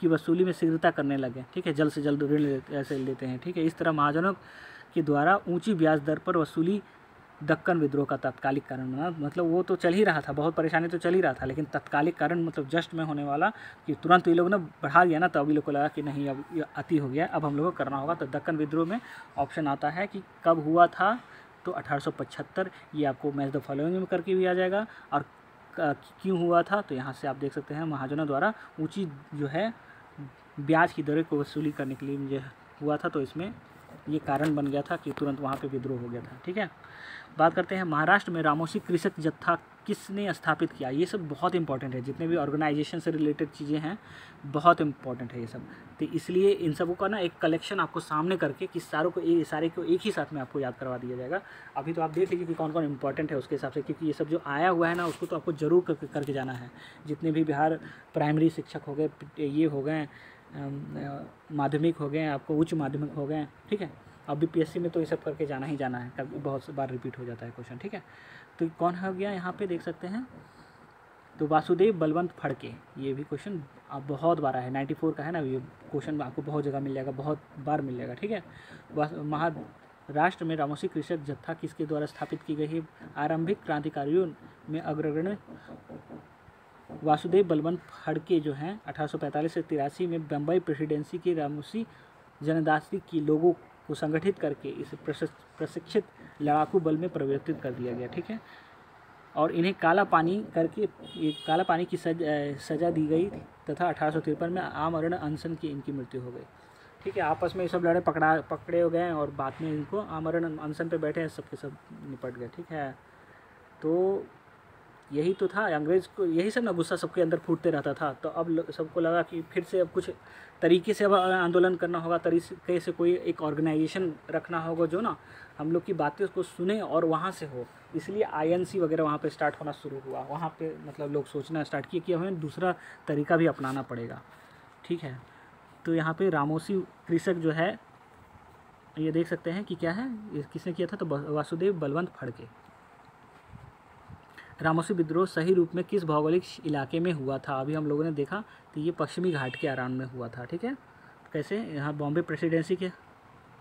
की वसूली में शीघ्रता करने लगे। ठीक है, जल्द से जल्द ऋण ऐसे लेते हैं। ठीक है, इस तरह महाजनों के द्वारा ऊंची ब्याज दर पर वसूली दक्कन विद्रोह का तात्कालिक कारण बना। मतलब वो तो चल ही रहा था, बहुत परेशानी तो चल ही रहा था, लेकिन तात्कालिक कारण मतलब जस्ट में होने वाला कि तुरंत ये लोग ने बढ़ा दिया ना, तो अभी लोग को लगा कि नहीं अब ये अति हो गया, अब हम लोग को करना होगा। तो दक्कन विद्रोह में ऑप्शन आता है कि कब हुआ था, तो 1875। ये आपको मैच द फॉलोइंग में करके भी आ जाएगा। और क्यों हुआ था, तो यहाँ से आप देख सकते हैं महाजनों द्वारा ऊँची जो है ब्याज की दरें को वसूली करने के लिए मुझे हुआ था, तो इसमें ये कारण बन गया था कि तुरंत वहाँ पे विद्रोह हो गया था। ठीक है, बात करते हैं महाराष्ट्र में रामोसी कृषक जत्था किसने स्थापित किया। ये सब बहुत इंपॉर्टेंट है, जितने भी ऑर्गेनाइजेशन से रिलेटेड चीज़ें हैं बहुत इंपॉर्टेंट है ये सब। तो इसलिए इन सबों का ना एक कलेक्शन आपको सामने करके कि सारे को एक ही साथ में आपको याद करवा दिया जाएगा। अभी तो आप देख लीजिए कि कौन कौन इंपॉर्टेंट है उसके हिसाब से, क्योंकि ये सब जो आया हुआ है ना उसको तो आपको ज़रूर करके जाना है। जितने भी बिहार प्राइमरी शिक्षक हो गए, ये हो गए माध्यमिक हो गए, आपको उच्च माध्यमिक हो गए। ठीक है, अब बीपीएससी में तो ये सब करके जाना ही जाना है, कभी बहुत बार रिपीट हो जाता है क्वेश्चन। ठीक है, तो कौन हो गया यहाँ पे देख सकते हैं, तो वासुदेव बलवंत फड़के। ये भी क्वेश्चन अब बहुत बार है, 94 का है ना, ये क्वेश्चन आपको बहुत जगह मिल जाएगा, बहुत बार मिल जाएगा। ठीक है, महाराष्ट्र में रामोसी कृषक जत्था किसके द्वारा स्थापित की गई है। आरंभिक क्रांतिकारियों में अग्रगण्य वासुदेव बलवंत फड़के जो हैं 1845 से 83 में बम्बई प्रेसिडेंसी की रामोसी जनजाति की लोगों को संगठित करके इसे प्रशिक्षित लड़ाकू बल में परिवर्तित कर दिया गया। ठीक है, और इन्हें काला पानी की सजा दी गई तथा 1853 में आमरण अनशन की इनकी मृत्यु हो गई। ठीक है, आपस में ये सब लड़े पकड़े हो गए और बाद में इनको आमरण अनशन पे बैठे हैं, सबके सब निपट गए। ठीक है, तो यही तो था, अंग्रेज को यही सब ना गुस्सा सबके अंदर फूटते रहता था। तो अब सबको लगा कि फिर से अब कुछ तरीके से अब आंदोलन करना होगा, तरीके से कोई एक ऑर्गेनाइजेशन रखना होगा जो ना हम लोग की बातें उसको सुने और वहाँ से हो। इसलिए आईएनसी वगैरह वहाँ पे स्टार्ट होना शुरू हुआ। वहाँ पे मतलब लोग सोचना स्टार्ट किए कि हमें दूसरा तरीका भी अपनाना पड़ेगा। ठीक है, तो यहाँ पे रामोसी कृषक जो है ये देख सकते हैं कि क्या है, ये किसने किया था, तो वासुदेव बलवंत फड़के। रामोसी विद्रोह सही रूप में किस भौगोलिक इलाके में हुआ था, अभी हम लोगों ने देखा, तो ये पश्चिमी घाट के अराउंड में हुआ था। ठीक है, कैसे, यहाँ बॉम्बे प्रेसिडेंसी के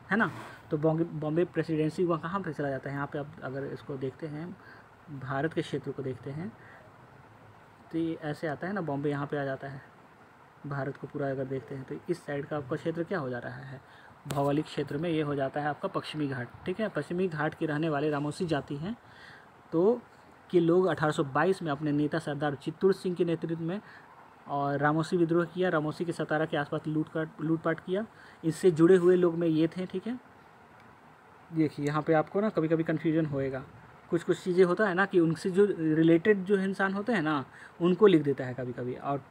है ना, तो बॉम्बे प्रेसिडेंसी वहाँ कहाँ पे चला जाता है, यहाँ पे आप अगर इसको देखते हैं भारत के क्षेत्र को देखते हैं तो ये ऐसे आता है ना, बॉम्बे यहाँ पे आ जाता है। भारत को पूरा अगर देखते हैं तो इस साइड का आपका क्षेत्र क्या हो जा रहा है, भौगोलिक क्षेत्र में ये हो जाता है आपका पश्चिमी घाट। ठीक है, पश्चिमी घाट के रहने वाले रामोसी जाति हैं तो कि लोग 1822 में अपने नेता सरदार चित्तूर सिंह के नेतृत्व में और रामोसी विद्रोह किया। रामोसी के सतारा के आसपास लूटपाट किया। इससे जुड़े हुए लोग में ये थे। ठीक है, देखिए यहाँ पे आपको ना कभी कभी कन्फ्यूजन होएगा, कुछ चीज़ें होता है ना कि उनसे जो रिलेटेड जो इंसान होते हैं ना उनको लिख देता है कभी कभी, और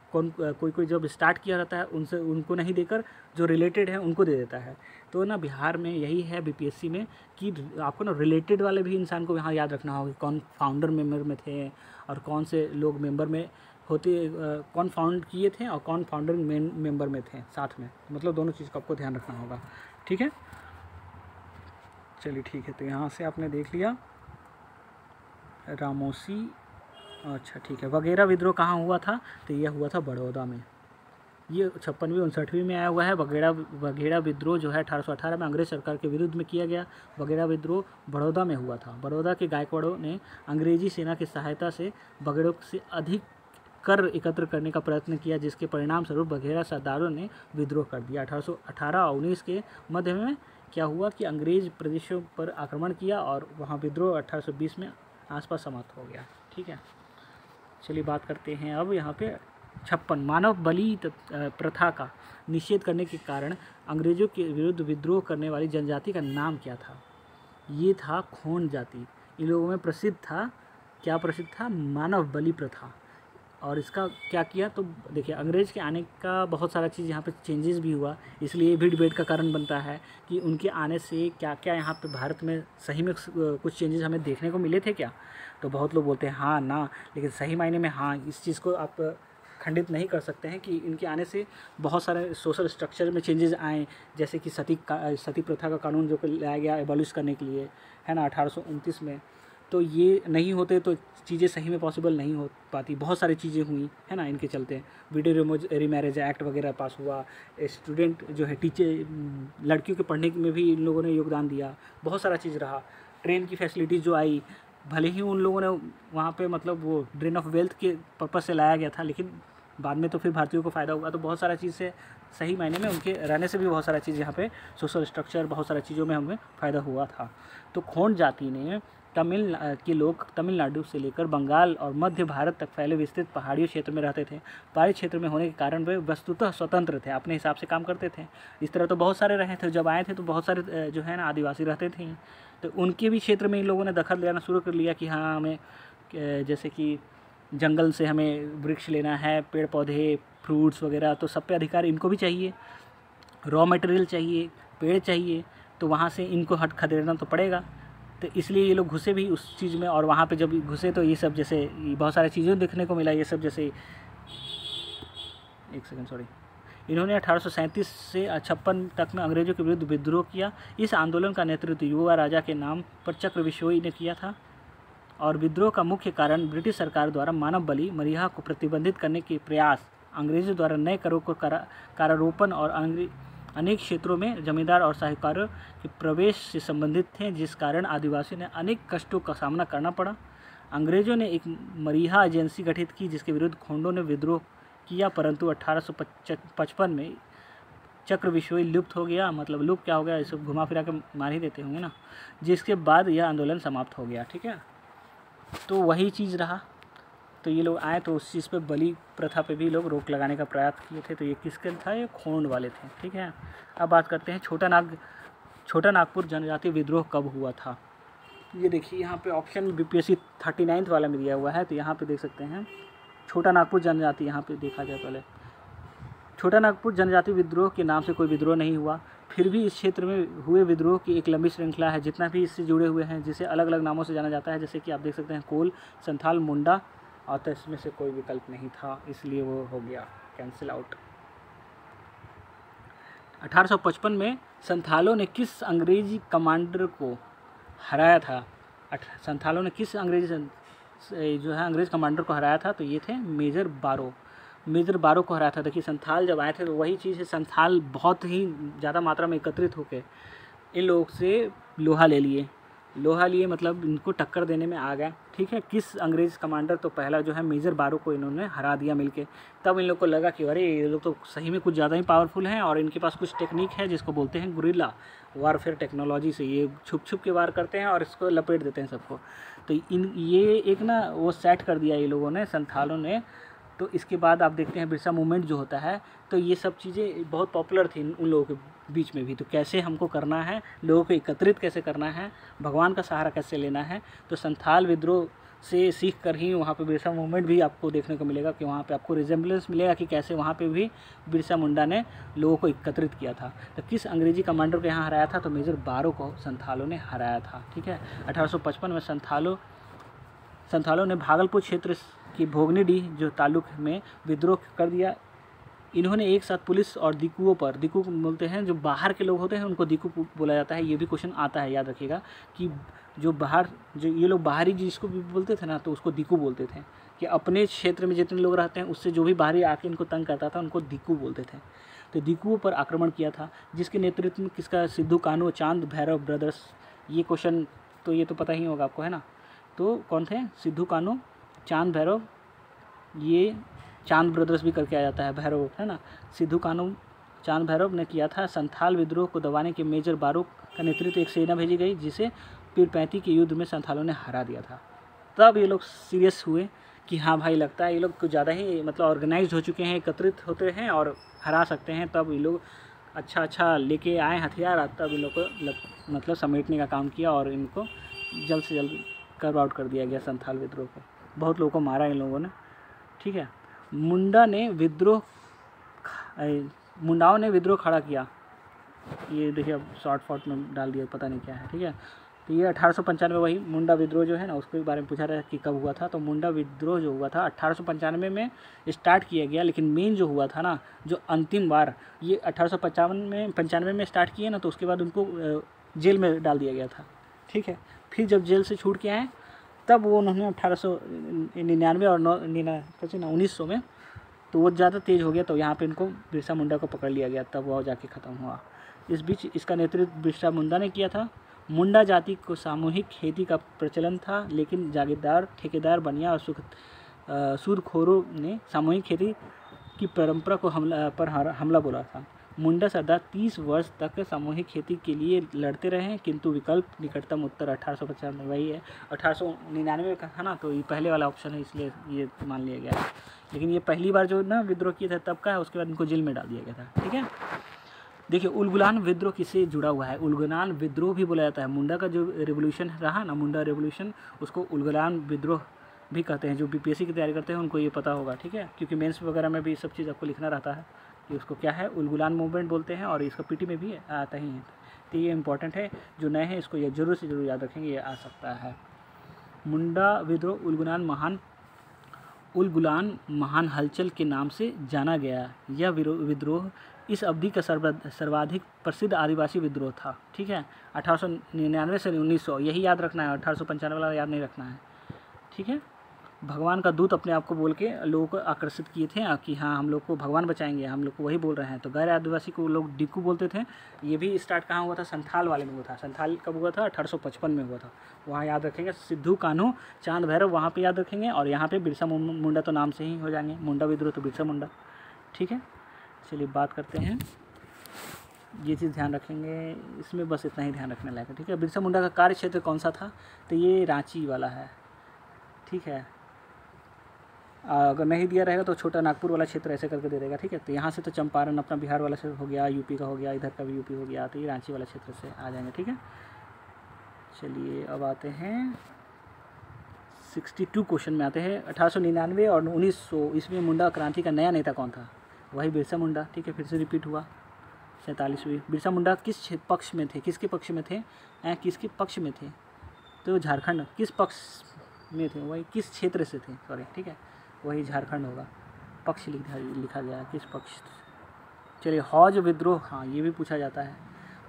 कोई जब स्टार्ट किया रहता है उनसे उनको नहीं देकर जो रिलेटेड है उनको दे देता है। तो ना बिहार में यही है बीपीएससी में कि आपको ना रिलेटेड वाले भी इंसान को यहाँ याद रखना होगा, कौन फाउंडर मेंबर में थे और कौन से लोग मेंबर में होते, कौन फाउंड किए थे और कौन फाउंडर मेंबर में थे साथ में, मतलब दोनों चीज़ का आपको ध्यान रखना होगा। ठीक है, चलिए ठीक है, तो यहाँ से आपने देख लिया रामोसी। अच्छा ठीक है, वगैरह विद्रोह कहाँ हुआ था, तो यह हुआ था बड़ौदा में। ये 56वीं में आया हुआ है। वगैरह विद्रोह जो है 1818 में अंग्रेज सरकार के विरुद्ध में किया गया। वगैरह विद्रोह बड़ौदा में हुआ था। बड़ौदा के गायकवाड़ों ने अंग्रेजी सेना की सहायता से वगैरह से अधिक कर एकत्र करने का प्रयत्न किया, जिसके परिणाम स्वरूप वगैरह सरदारों ने विद्रोह कर दिया। 1818 और 19 के मध्य में क्या हुआ कि अंग्रेज प्रदेशों पर आक्रमण किया और वहाँ विद्रोह 1820 में आसपास समाप्त हो गया। ठीक है, चलिए बात करते हैं अब यहाँ पे 56 मानव बलि प्रथा का निषेध करने के कारण अंग्रेजों के विरुद्ध विद्रोह करने वाली जनजाति का नाम क्या था। ये था खोंड जाति। इन लोगों में प्रसिद्ध था, क्या प्रसिद्ध था, मानव बलि प्रथा। और इसका क्या किया, तो देखिए अंग्रेज़ के आने का बहुत सारा चीज़ यहाँ पे चेंजेस भी हुआ, इसलिए भी डिबेट का कारण बनता है कि उनके आने से क्या क्या यहाँ पे भारत में सही में कुछ चेंजेस हमें देखने को मिले थे क्या। तो बहुत लोग बोलते हैं हाँ ना, लेकिन सही मायने में हाँ, इस चीज़ को आप खंडित नहीं कर सकते हैं कि इनके आने से बहुत सारे सोशल स्ट्रक्चर में चेंजेस आए, जैसे कि सती प्रथा का कानून जो लाया गया एबॉलिश करने के लिए, है ना, 1829 में। तो ये नहीं होते तो चीज़ें सही में पॉसिबल नहीं हो पाती। बहुत सारी चीज़ें हुई, है ना, इनके चलते। विडो रीमैरेज एक्ट वगैरह पास हुआ। स्टूडेंट जो है टीचर लड़कियों के पढ़ने में भी इन लोगों ने योगदान दिया। बहुत सारा चीज़ रहा। ट्रेन की फैसिलिटीज़ जो आई, भले ही उन लोगों ने वहाँ पे मतलब वो ड्रेन ऑफ वेल्थ के पर्पज़ से लाया गया था, लेकिन बाद में तो फिर भारतीयों को फ़ायदा हुआ। तो बहुत सारा चीज़ से सही मायने में उनके रहने से भी बहुत सारा चीज़ यहाँ पे सोशल स्ट्रक्चर, बहुत सारा चीज़ों में हमें फ़ायदा हुआ था। तो खोंड जाति ने के लोग तमिलनाडु से लेकर बंगाल और मध्य भारत तक फैले विस्तृत पहाड़ी क्षेत्र में रहते थे। पहाड़ी क्षेत्र में होने के कारण वे वस्तुतः स्वतंत्र थे, अपने हिसाब से काम करते थे। इस तरह तो बहुत सारे रहे थे, जब आए थे तो बहुत सारे जो है ना आदिवासी रहते थे। तो उनके भी क्षेत्र में इन लोगों ने दखल लेना शुरू कर लिया कि हाँ, हमें जैसे कि जंगल से हमें वृक्ष लेना है, पेड़ पौधे, फ्रूट्स वगैरह, तो सब पे अधिकार इनको भी चाहिए। रॉ मटेरियल चाहिए, पेड़ चाहिए, तो वहाँ से इनको हट खदेड़ना तो पड़ेगा। तो इसलिए ये लोग घुसे भी उस चीज़ में। और वहाँ पे जब घुसे तो ये सब जैसे बहुत सारी चीज़ें देखने को मिला। ये सब जैसे इन्होंने 1837 से 56 तक में अंग्रेज़ों के विरुद्ध विद्रोह किया। इस आंदोलन का नेतृत्व युवा राजा के नाम पर चक्र विश्वोई ने किया था। और विद्रोह का मुख्य कारण ब्रिटिश सरकार द्वारा मानव बलि मरीहा को प्रतिबंधित करने के प्रयास, अंग्रेज़ों द्वारा नए करों को कारारोपण और अनेक क्षेत्रों में जमींदार और साहूकारों के प्रवेश से संबंधित थे, जिस कारण आदिवासियों ने अनेक कष्टों का सामना करना पड़ा। अंग्रेज़ों ने एक मरीहा एजेंसी गठित की जिसके विरुद्ध खोंडों ने विद्रोह किया, परंतु 1855 में चक्र विश्वोई लुप्त हो गया। मतलब लुप्त क्या हो गया, इसे घुमा फिरा के मार ही देते होंगे ना। जिसके बाद यह आंदोलन समाप्त हो गया। ठीक है, तो वही चीज़ रहा। तो ये लोग आए तो उस चीज़ पे बलि प्रथा पे भी लोग रोक लगाने का प्रयास किए थे। तो ये किसके था, ये खोंड वाले थे। ठीक है, अब बात करते हैं छोटा नागपुर जनजाति विद्रोह कब हुआ था। ये देखिए यहाँ पे ऑप्शन बीपीएससी 39 वाला में दिया हुआ है। तो यहाँ पे देख सकते हैं छोटा नागपुर जनजाति। यहाँ पे देखा जाए पहले, छोटा नागपुर जनजाति विद्रोह के नाम से कोई विद्रोह नहीं हुआ, फिर भी इस क्षेत्र में हुए विद्रोह की एक लंबी श्रृंखला है। जितना भी इससे जुड़े हुए हैं, जिसे अलग अलग नामों से जाना जाता है, जैसे कि आप देख सकते हैं कोल, संथाल, मुंडा, और तो इसमें से कोई विकल्प नहीं था, इसलिए वो हो गया कैंसिल आउट। 1855 में संथालों ने किस अंग्रेजी कमांडर को हराया था। संथालों ने किस अंग्रेज कमांडर को हराया था, तो ये थे मेजर बारो को हराया था। देखिए संथाल जब आए थे तो वही चीज़ है, संथाल बहुत ही ज़्यादा मात्रा में एकत्रित होकर इन लोगों से लोहा लिए, मतलब इनको टक्कर देने में आ गया। ठीक है, किस अंग्रेज़ कमांडर, तो पहला जो है मेजर बारो को इन्होंने हरा दिया मिलके। तब इन लोग को लगा कि अरे ये लोग तो सही में कुछ ज़्यादा ही पावरफुल हैं और इनके पास कुछ टेक्निक है जिसको बोलते हैं गुरिल्ला वारफेयर टेक्नोलॉजी से। ये छुप के वार करते हैं और इसको लपेट देते हैं सबको। तो ये एक ना वो सेट कर दिया ये लोगों ने, संथालों ने। तो इसके बाद आप देखते हैं बिरसा मूवमेंट जो होता है, तो ये सब चीज़ें बहुत पॉपुलर थी उन लोगों के बीच में भी। तो कैसे हमको करना है, लोगों को एकत्रित कैसे करना है, भगवान का सहारा कैसे लेना है, तो संथाल विद्रोह से सीख कर ही वहाँ पे बिरसा मूवमेंट भी आपको देखने को मिलेगा कि वहाँ पे आपको रिजेम्बलेंस मिलेगा कि कैसे वहाँ पे भी बिरसा मुंडा ने लोगों को एकत्रित किया था। तो किस अंग्रेजी कमांडर को यहाँ हराया था, तो मेजर बारो को संथालों ने हराया था। ठीक है, 1855 में संथालों ने भागलपुर क्षेत्र की भोगनीडीह जो ताल्लुक में विद्रोह कर दिया। इन्होंने एक साथ पुलिस और दिकुओं पर, दिकु बोलते हैं जो बाहर के लोग होते हैं उनको दिकु बोला जाता है। ये भी क्वेश्चन आता है, याद रखिएगा कि जो ये लोग बाहरी जिसको भी बोलते थे ना, तो उसको दिकु बोलते थे। कि अपने क्षेत्र में जितने लोग रहते हैं उससे जो भी बाहरी आके इनको तंग करता था उनको दिकु बोलते थे। तो दिकुओं पर आक्रमण किया था, जिसके नेतृत्व में किसका, सिद्धू कान्हू, चांद भैरव ब्रदर्स। ये क्वेश्चन तो ये तो पता ही होगा आपको, है ना। तो कौन थे, सिद्धू कान्हू, चांद भैरव, ये चांद ब्रदर्स भी करके आ जाता है, भैरव, है ना। सिद्धू कान्हू, चांद भैरव ने किया था। संथाल विद्रोह को दबाने के मेजर बारो का नेतृत्व एक सेना भेजी गई, जिसे पीरपैंती के युद्ध में संथालों ने हरा दिया था। तब ये लोग सीरियस हुए कि हाँ भाई, लगता है ये लोग कुछ ज़्यादा ही मतलब ऑर्गेनाइज हो चुके हैं, एकत्रित होते हैं और हरा सकते हैं। तब ये लोग अच्छा लेके आए हथियार, तब इन लोग को मतलब समेटने का काम किया और इनको जल्द से जल्द कर्व आउट कर दिया गया संथाल विद्रोह को। बहुत लोगों को मारा इन लोगों ने। ठीक है, मुंडाओं ने विद्रोह खड़ा किया। ये देखिए अब शॉर्ट फॉर्ट में डाल दिया, पता नहीं क्या है। ठीक है, तो ये 1895 वही मुंडा विद्रोह जो है ना उसके बारे में पूछा रहा है कि कब हुआ था। तो मुंडा विद्रोह जो हुआ था 1895 में स्टार्ट किया गया, लेकिन मेन जो हुआ था ना, जो अंतिम बार ये 1895 में स्टार्ट किए ना, तो उसके बाद उनको जेल में डाल दिया गया था। ठीक है, फिर जब जेल से छूट के आए तब वो उन्होंने 1899 और 1900 में, तो वो ज़्यादा तेज़ हो गया, तो यहाँ पे इनको बिरसा मुंडा को पकड़ लिया गया, तब वो जाके ख़त्म हुआ। इस बीच इसका नेतृत्व बिरसा मुंडा ने किया था। मुंडा जाति को सामूहिक खेती का प्रचलन था, लेकिन जागीरदार, ठेकेदार, बनिया और सूदखोरों ने सामूहिक खेती की परंपरा को हमला बोला था। मुंडा सरदार 30 वर्ष तक सामूहिक खेती के लिए लड़ते रहे, किंतु विकल्प निकटतम उत्तर 1850 में वही है। 1899 का था ना, तो ये पहले वाला ऑप्शन है, इसलिए ये मान लिया गया है। लेकिन ये पहली बार जो ना विद्रोह किया था तब का है, उसके बाद इनको जेल में डाल दिया गया था। ठीक है, देखिए उलगुलान विद्रोह किससे जुड़ा हुआ है? उलगुलान विद्रोह भी बोला जाता है। मुंडा का जो रेवोल्यूशन रहा ना, मुंडा रेवोल्यूशन, उसको उलगुलान विद्रोह भी कहते हैं। जो बीपीएससी की तैयारी करते हैं उनको ये पता होगा। ठीक है, क्योंकि मेंस वगैरह में भी सब चीज़ आपको लिखना रहता है कि उसको क्या है, उलगुलान मूवमेंट बोलते हैं, और इसका पीटी में भी आता ही है। तो ये इंपॉर्टेंट है, जो नए हैं इसको ये जरूर से जरूर याद रखेंगे, ये आ सकता है। मुंडा विद्रोह उलगुलान महान हलचल के नाम से जाना गया। यह विद्रोह इस अवधि का सर्वाधिक प्रसिद्ध आदिवासी विद्रोह था। ठीक है, 1899 से 1900, यही याद रखना है, 1895 वाला याद नहीं रखना है। ठीक है, भगवान का दूत अपने आप को बोल के लोगों को आकर्षित किए थे कि हाँ हम लोग को भगवान बचाएंगे, हम लोग को वही बोल रहे हैं। तो गैर आदिवासी को लोग डिक्कू बोलते थे। ये भी स्टार्ट कहाँ हुआ था? संथाल वाले में हुआ था। संथाल कब हुआ था? 1855 में हुआ था। वहाँ याद रखेंगे। सिद्धू कान्हू चांद भैरव वहाँ पे याद रखेंगे, और यहाँ पे बिरसा मुंडा तो नाम से ही हो जाएंगे। मुंडा विद्रोह तो बिरसा मुंडा। ठीक है, चलिए बात करते हैं। ये चीज़ ध्यान रखेंगे, इसमें बस इतना ही ध्यान रखने लायक है। ठीक है, बिरसा मुंडा का कार्य क्षेत्र कौन सा था? तो ये रांची वाला है। ठीक है, अगर नहीं दिया रहेगा तो छोटा नागपुर वाला क्षेत्र ऐसे करके दे देगा। ठीक है, तो यहाँ से तो चंपारण अपना बिहार वाला क्षेत्र हो गया, यूपी का हो गया, इधर का भी यूपी हो गया, तो ये रांची वाला क्षेत्र से आ जाएंगे। ठीक है, चलिए अब आते हैं 62 क्वेश्चन में आते हैं। 1899 और 1900 इसमें मुंडा क्रांति का नया नेता कौन था? वही बिरसा मुंडा। ठीक है, फिर से रिपीट हुआ। 47वीं बिरसा मुंडा किस पक्ष में थे? किसके पक्ष में थे? किसके पक्ष में थे? तो झारखंड। किस पक्ष में थे? वही किस क्षेत्र से थे, सॉरी। ठीक है, वही झारखंड होगा। पक्ष लिखा गया है, किस पक्ष। चलिए हौज विद्रोह, हाँ ये भी पूछा जाता है।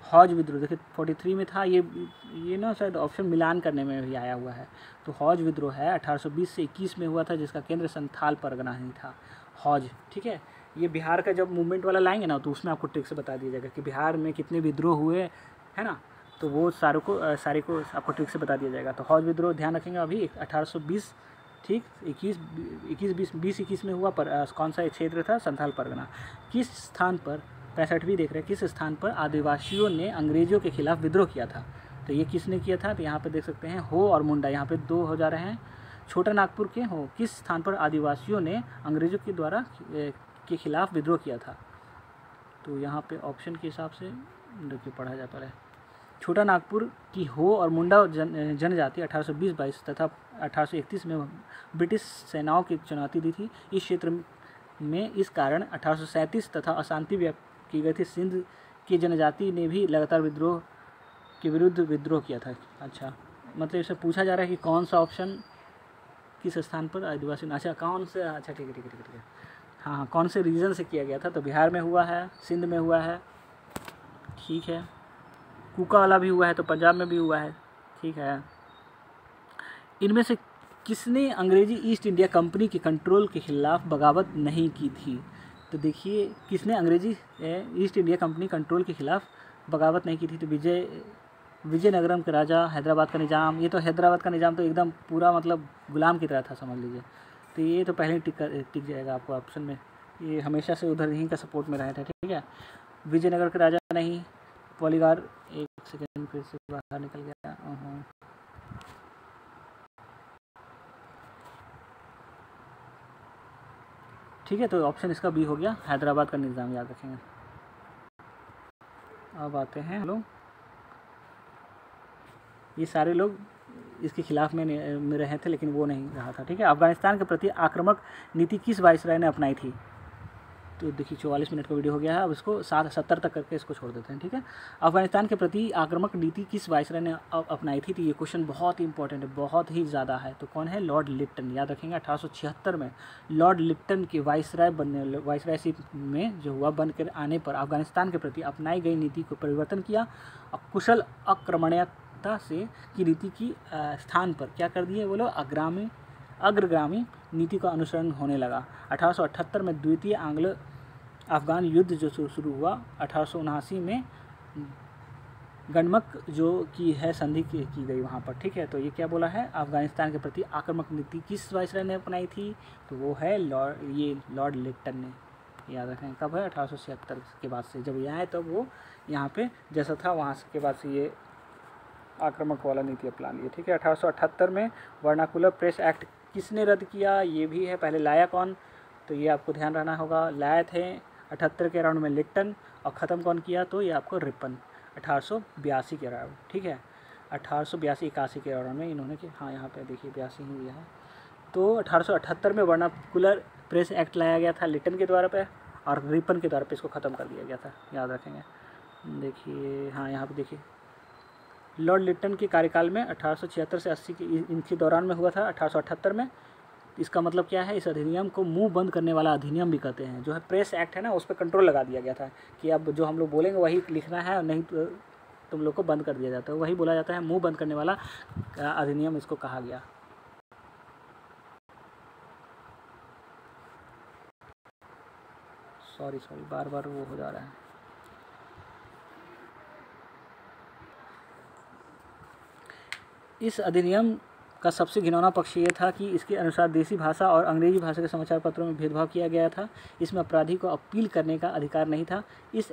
हौज विद्रोह देखिए 43 में था, ये ना शायद ऑप्शन मिलान करने में भी आया हुआ है। तो हौज विद्रोह है 1820 से 21 में हुआ था, जिसका केंद्र संथाल परगना ही था। हौज। ठीक है, ये बिहार का जब मूवमेंट वाला लाएंगे ना, तो उसमें आपको ट्रिक से बता दिया जाएगा कि बिहार में कितने विद्रोह हुए, है ना, तो वो सारे को आपको ट्रिक से बता दिया जाएगा। तो हौज विद्रोह ध्यान रखेंगे। अभी 1820, ठीक, 20-21 में हुआ, पर कौन सा क्षेत्र था? संथाल परगना। किस स्थान पर, 65वीं देख रहे हैं, किस स्थान पर आदिवासियों ने अंग्रेजों के खिलाफ विद्रोह किया था? तो ये किसने किया था? तो यहाँ पे देख सकते हैं हो और मुंडा, यहाँ पे 2 हो जा रहे हैं। छोटा नागपुर के हो, किस स्थान पर आदिवासियों ने अंग्रेजों के द्वारा के खिलाफ विद्रोह किया था? तो यहाँ पे ऑप्शन के हिसाब से देखिए पढ़ा जाता है। छोटा नागपुर की हो और मुंडा जनजाति 1820-22 तथा 1831 में ब्रिटिश सेनाओं की चुनौती दी थी। इस क्षेत्र में इस कारण 1837 तथा अशांति व्यक्त की गई थी। सिंध की जनजाति ने भी लगातार विद्रोह के विरुद्ध विद्रोह किया था। अच्छा, मतलब इसे पूछा जा रहा है कि कौन सा ऑप्शन किस स्थान पर आदिवासी, अच्छा कौन से, अच्छा ठीक है, हाँ कौन से रीजन से किया गया था? तो बिहार में हुआ है, सिंध में हुआ है, ठीक है, कूका वाला भी हुआ है, तो पंजाब में भी हुआ है। ठीक है, इनमें से किसने अंग्रेजी ईस्ट इंडिया कंपनी के कंट्रोल के खिलाफ बगावत नहीं की थी? तो देखिए किसने अंग्रेजी ईस्ट इंडिया कंपनी कंट्रोल के खिलाफ बगावत नहीं की थी? तो विजयनगरम के राजा, हैदराबाद का निज़ाम। ये तो हैदराबाद का निज़ाम तो एकदम पूरा मतलब गुलाम की तरह था, समझ लीजिए। तो ये तो पहले टिक जाएगा आपको ऑप्शन में, ये हमेशा से उधर ही का सपोर्ट में रहे थे। ठीक है, विजयनगर के राजा नहीं, पॉलीगार, एक सेकेंड फिर से बाहर निकल गया। ठीक है, तो ऑप्शन इसका बी हो गया, हैदराबाद का निज़ाम, याद रखेंगे। अब आते हैं लोग, ये सारे लोग इसके खिलाफ में रहे थे, लेकिन वो नहीं रहा था। ठीक है, अफगानिस्तान के प्रति आक्रामक नीति किस वायसराय ने अपनाई थी? तो देखिए 44 मिनट का वीडियो हो गया है। अब इसको 70 तक करके इसको छोड़ देते हैं, ठीक है। अफगानिस्तान के प्रति आक्रामक नीति किस वायसराय ने अपनाई थी? तो ये क्वेश्चन बहुत ही इंपॉर्टेंट है, बहुत ही ज़्यादा है। तो कौन है? Lord Lipton. याद रखेंगे 1876 में लॉर्ड लिप्टन के वायसरायशिप में जो हुआ बन कर आने पर अफगानिस्तान के प्रति अपनाई गई नीति को परिवर्तन किया और कुशल आक्रमणीयता से की नीति की स्थान पर क्या कर दिए? बोलो अग्रगामी नीति का अनुसरण होने लगा। 1878 में द्वितीय आंग्लो अफगान युद्ध जो शुरू हुआ, 1879 में गंडमक जो की है संधि की गई वहाँ पर, ठीक है। तो ये क्या बोला है? अफगानिस्तान के प्रति आक्रामक नीति किस वायसराय ने अपनाई थी? तो वो है लॉर्ड लिप्टन ने। याद रखें कब है? 1876 के बाद से जब ये आए तब वो यहाँ पे जैसा था वहाँ के बाद से ये आक्रामक वाला नीति अपना लिए, ठीक है। 1878 में वर्नाकुलर प्रेस एक्ट किसने रद्द किया? ये भी है। पहले लाया कौन? तो ये आपको ध्यान रहना होगा। लाए थे 78 के अराउंड में लिप्टन और ख़त्म कौन किया? तो ये आपको रिपन 1882 के अराउंड, ठीक है। 1882-81 के अराउंड में इन्होंने कि हाँ यहाँ पे देखिए 82 ही है। तो 1878 में वर्नाकुलर प्रेस एक्ट लाया गया था लिप्टन के द्वारा पे और रिपन के द्वारा पे इसको ख़त्म कर दिया गया था। याद रखेंगे। देखिए हाँ यहाँ पर देखिए लॉर्ड लिप्टन के कार्यकाल में 1876 से 80 के इनके दौरान में हुआ था 1878 में। इसका मतलब क्या है? इस अधिनियम को मुंह बंद करने वाला अधिनियम भी कहते हैं। जो है प्रेस एक्ट है ना, उस पर कंट्रोल लगा दिया गया था कि अब जो हम लोग बोलेंगे वही लिखना है और नहीं तो तुम लोग को बंद कर दिया जाता है। वही बोला जाता है मुंह बंद करने वाला अधिनियम इसको कहा गया। सॉरी बार बार वो हो जा रहा है। इस अधिनियम का सबसे घिनौना पक्ष ये था कि इसके अनुसार देसी भाषा और अंग्रेजी भाषा के समाचार पत्रों में भेदभाव किया गया था। इसमें अपराधी को अपील करने का अधिकार नहीं था। इस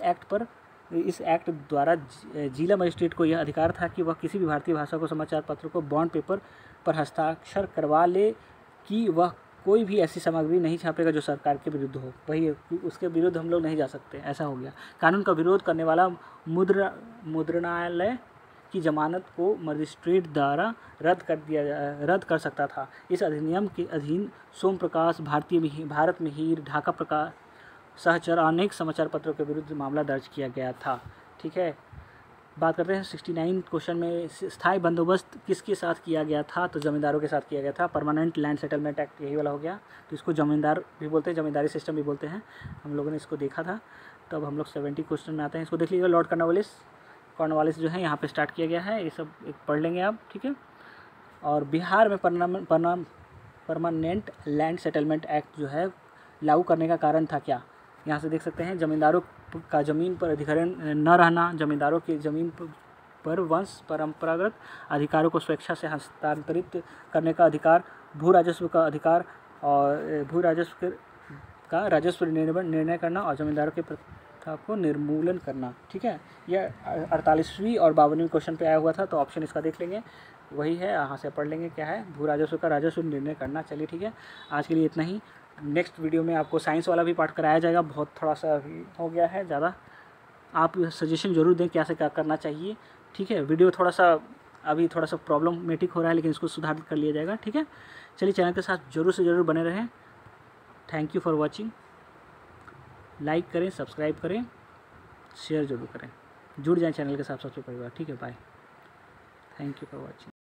एक्ट द्वारा जिला मजिस्ट्रेट को यह अधिकार था कि वह किसी भी भारतीय भाषा को समाचार पत्र को बॉन्ड पेपर पर हस्ताक्षर करवा ले कि वह कोई भी ऐसी सामग्री नहीं छापेगा जो सरकार के विरुद्ध हो। वही उसके विरुद्ध हम लोग नहीं जा सकते, ऐसा हो गया। कानून का विरोध करने वाला मुद्रणालय की जमानत को मजिस्ट्रेट द्वारा रद्द कर सकता था। इस अधिनियम के अधीन सोम प्रकाश, भारत मिहिर, ढाका प्रकाश सहचर अनेक समाचार पत्रों के विरुद्ध मामला दर्ज किया गया था, ठीक है। बात करते हैं 69 क्वेश्चन में स्थायी बंदोबस्त किसके साथ किया गया था? तो जमींदारों के साथ किया गया था। परमानेंट लैंड सेटलमेंट एक्ट यही वाला हो गया। तो इसको जमींदार भी बोलते हैं, जमींदारी सिस्टम भी बोलते हैं। हम लोगों ने इसको देखा था। तो अब हम लोग 70 क्वेश्चन में आते हैं। इसको देख लीजिएगा। लॉर्ड कॉर्नवालिस जो है यहाँ पे स्टार्ट किया गया है। ये सब एक पढ़ लेंगे आप, ठीक है। और बिहार में परमानेंट लैंड सेटलमेंट एक्ट जो है लागू करने का कारण था क्या? यहाँ से देख सकते हैं जमींदारों का ज़मीन पर अधिग्रहण न रहना, जमींदारों की ज़मीन पर वंश परंपरागत अधिकारों को स्वेच्छा से हस्तांतरित करने का अधिकार, भू राजस्व का अधिकार और भू राजस्व का राजस्व निर्णय करना और जमींदारों के प्रथा को निर्मूलन करना, ठीक है। यह 48वीं और 52वीं क्वेश्चन पे आया हुआ था। तो ऑप्शन इसका देख लेंगे, वही है, यहाँ से पढ़ लेंगे क्या है, भू राजस्व का राजस्व निर्णय करना। चलिए ठीक है, आज के लिए इतना ही। नेक्स्ट वीडियो में आपको साइंस वाला भी पार्ट कराया जाएगा। बहुत थोड़ा सा अभी हो गया है ज़्यादा, आप सजेशन ज़रूर दें क्या से क्या करना चाहिए, ठीक है। वीडियो थोड़ा सा अभी थोड़ा सा प्रॉब्लमेटिक हो रहा है, लेकिन इसको सुधार कर लिया जाएगा, ठीक है। चलिए चैनल के साथ ज़रूर से ज़रूर बने रहें। Thank you for watching. Like करें, सब्सक्राइब करें, शेयर ज़रूर करें, जुड़ जाएं चैनल के साथ सबसे पहली बार, ठीक है। Bye, thank you for watching.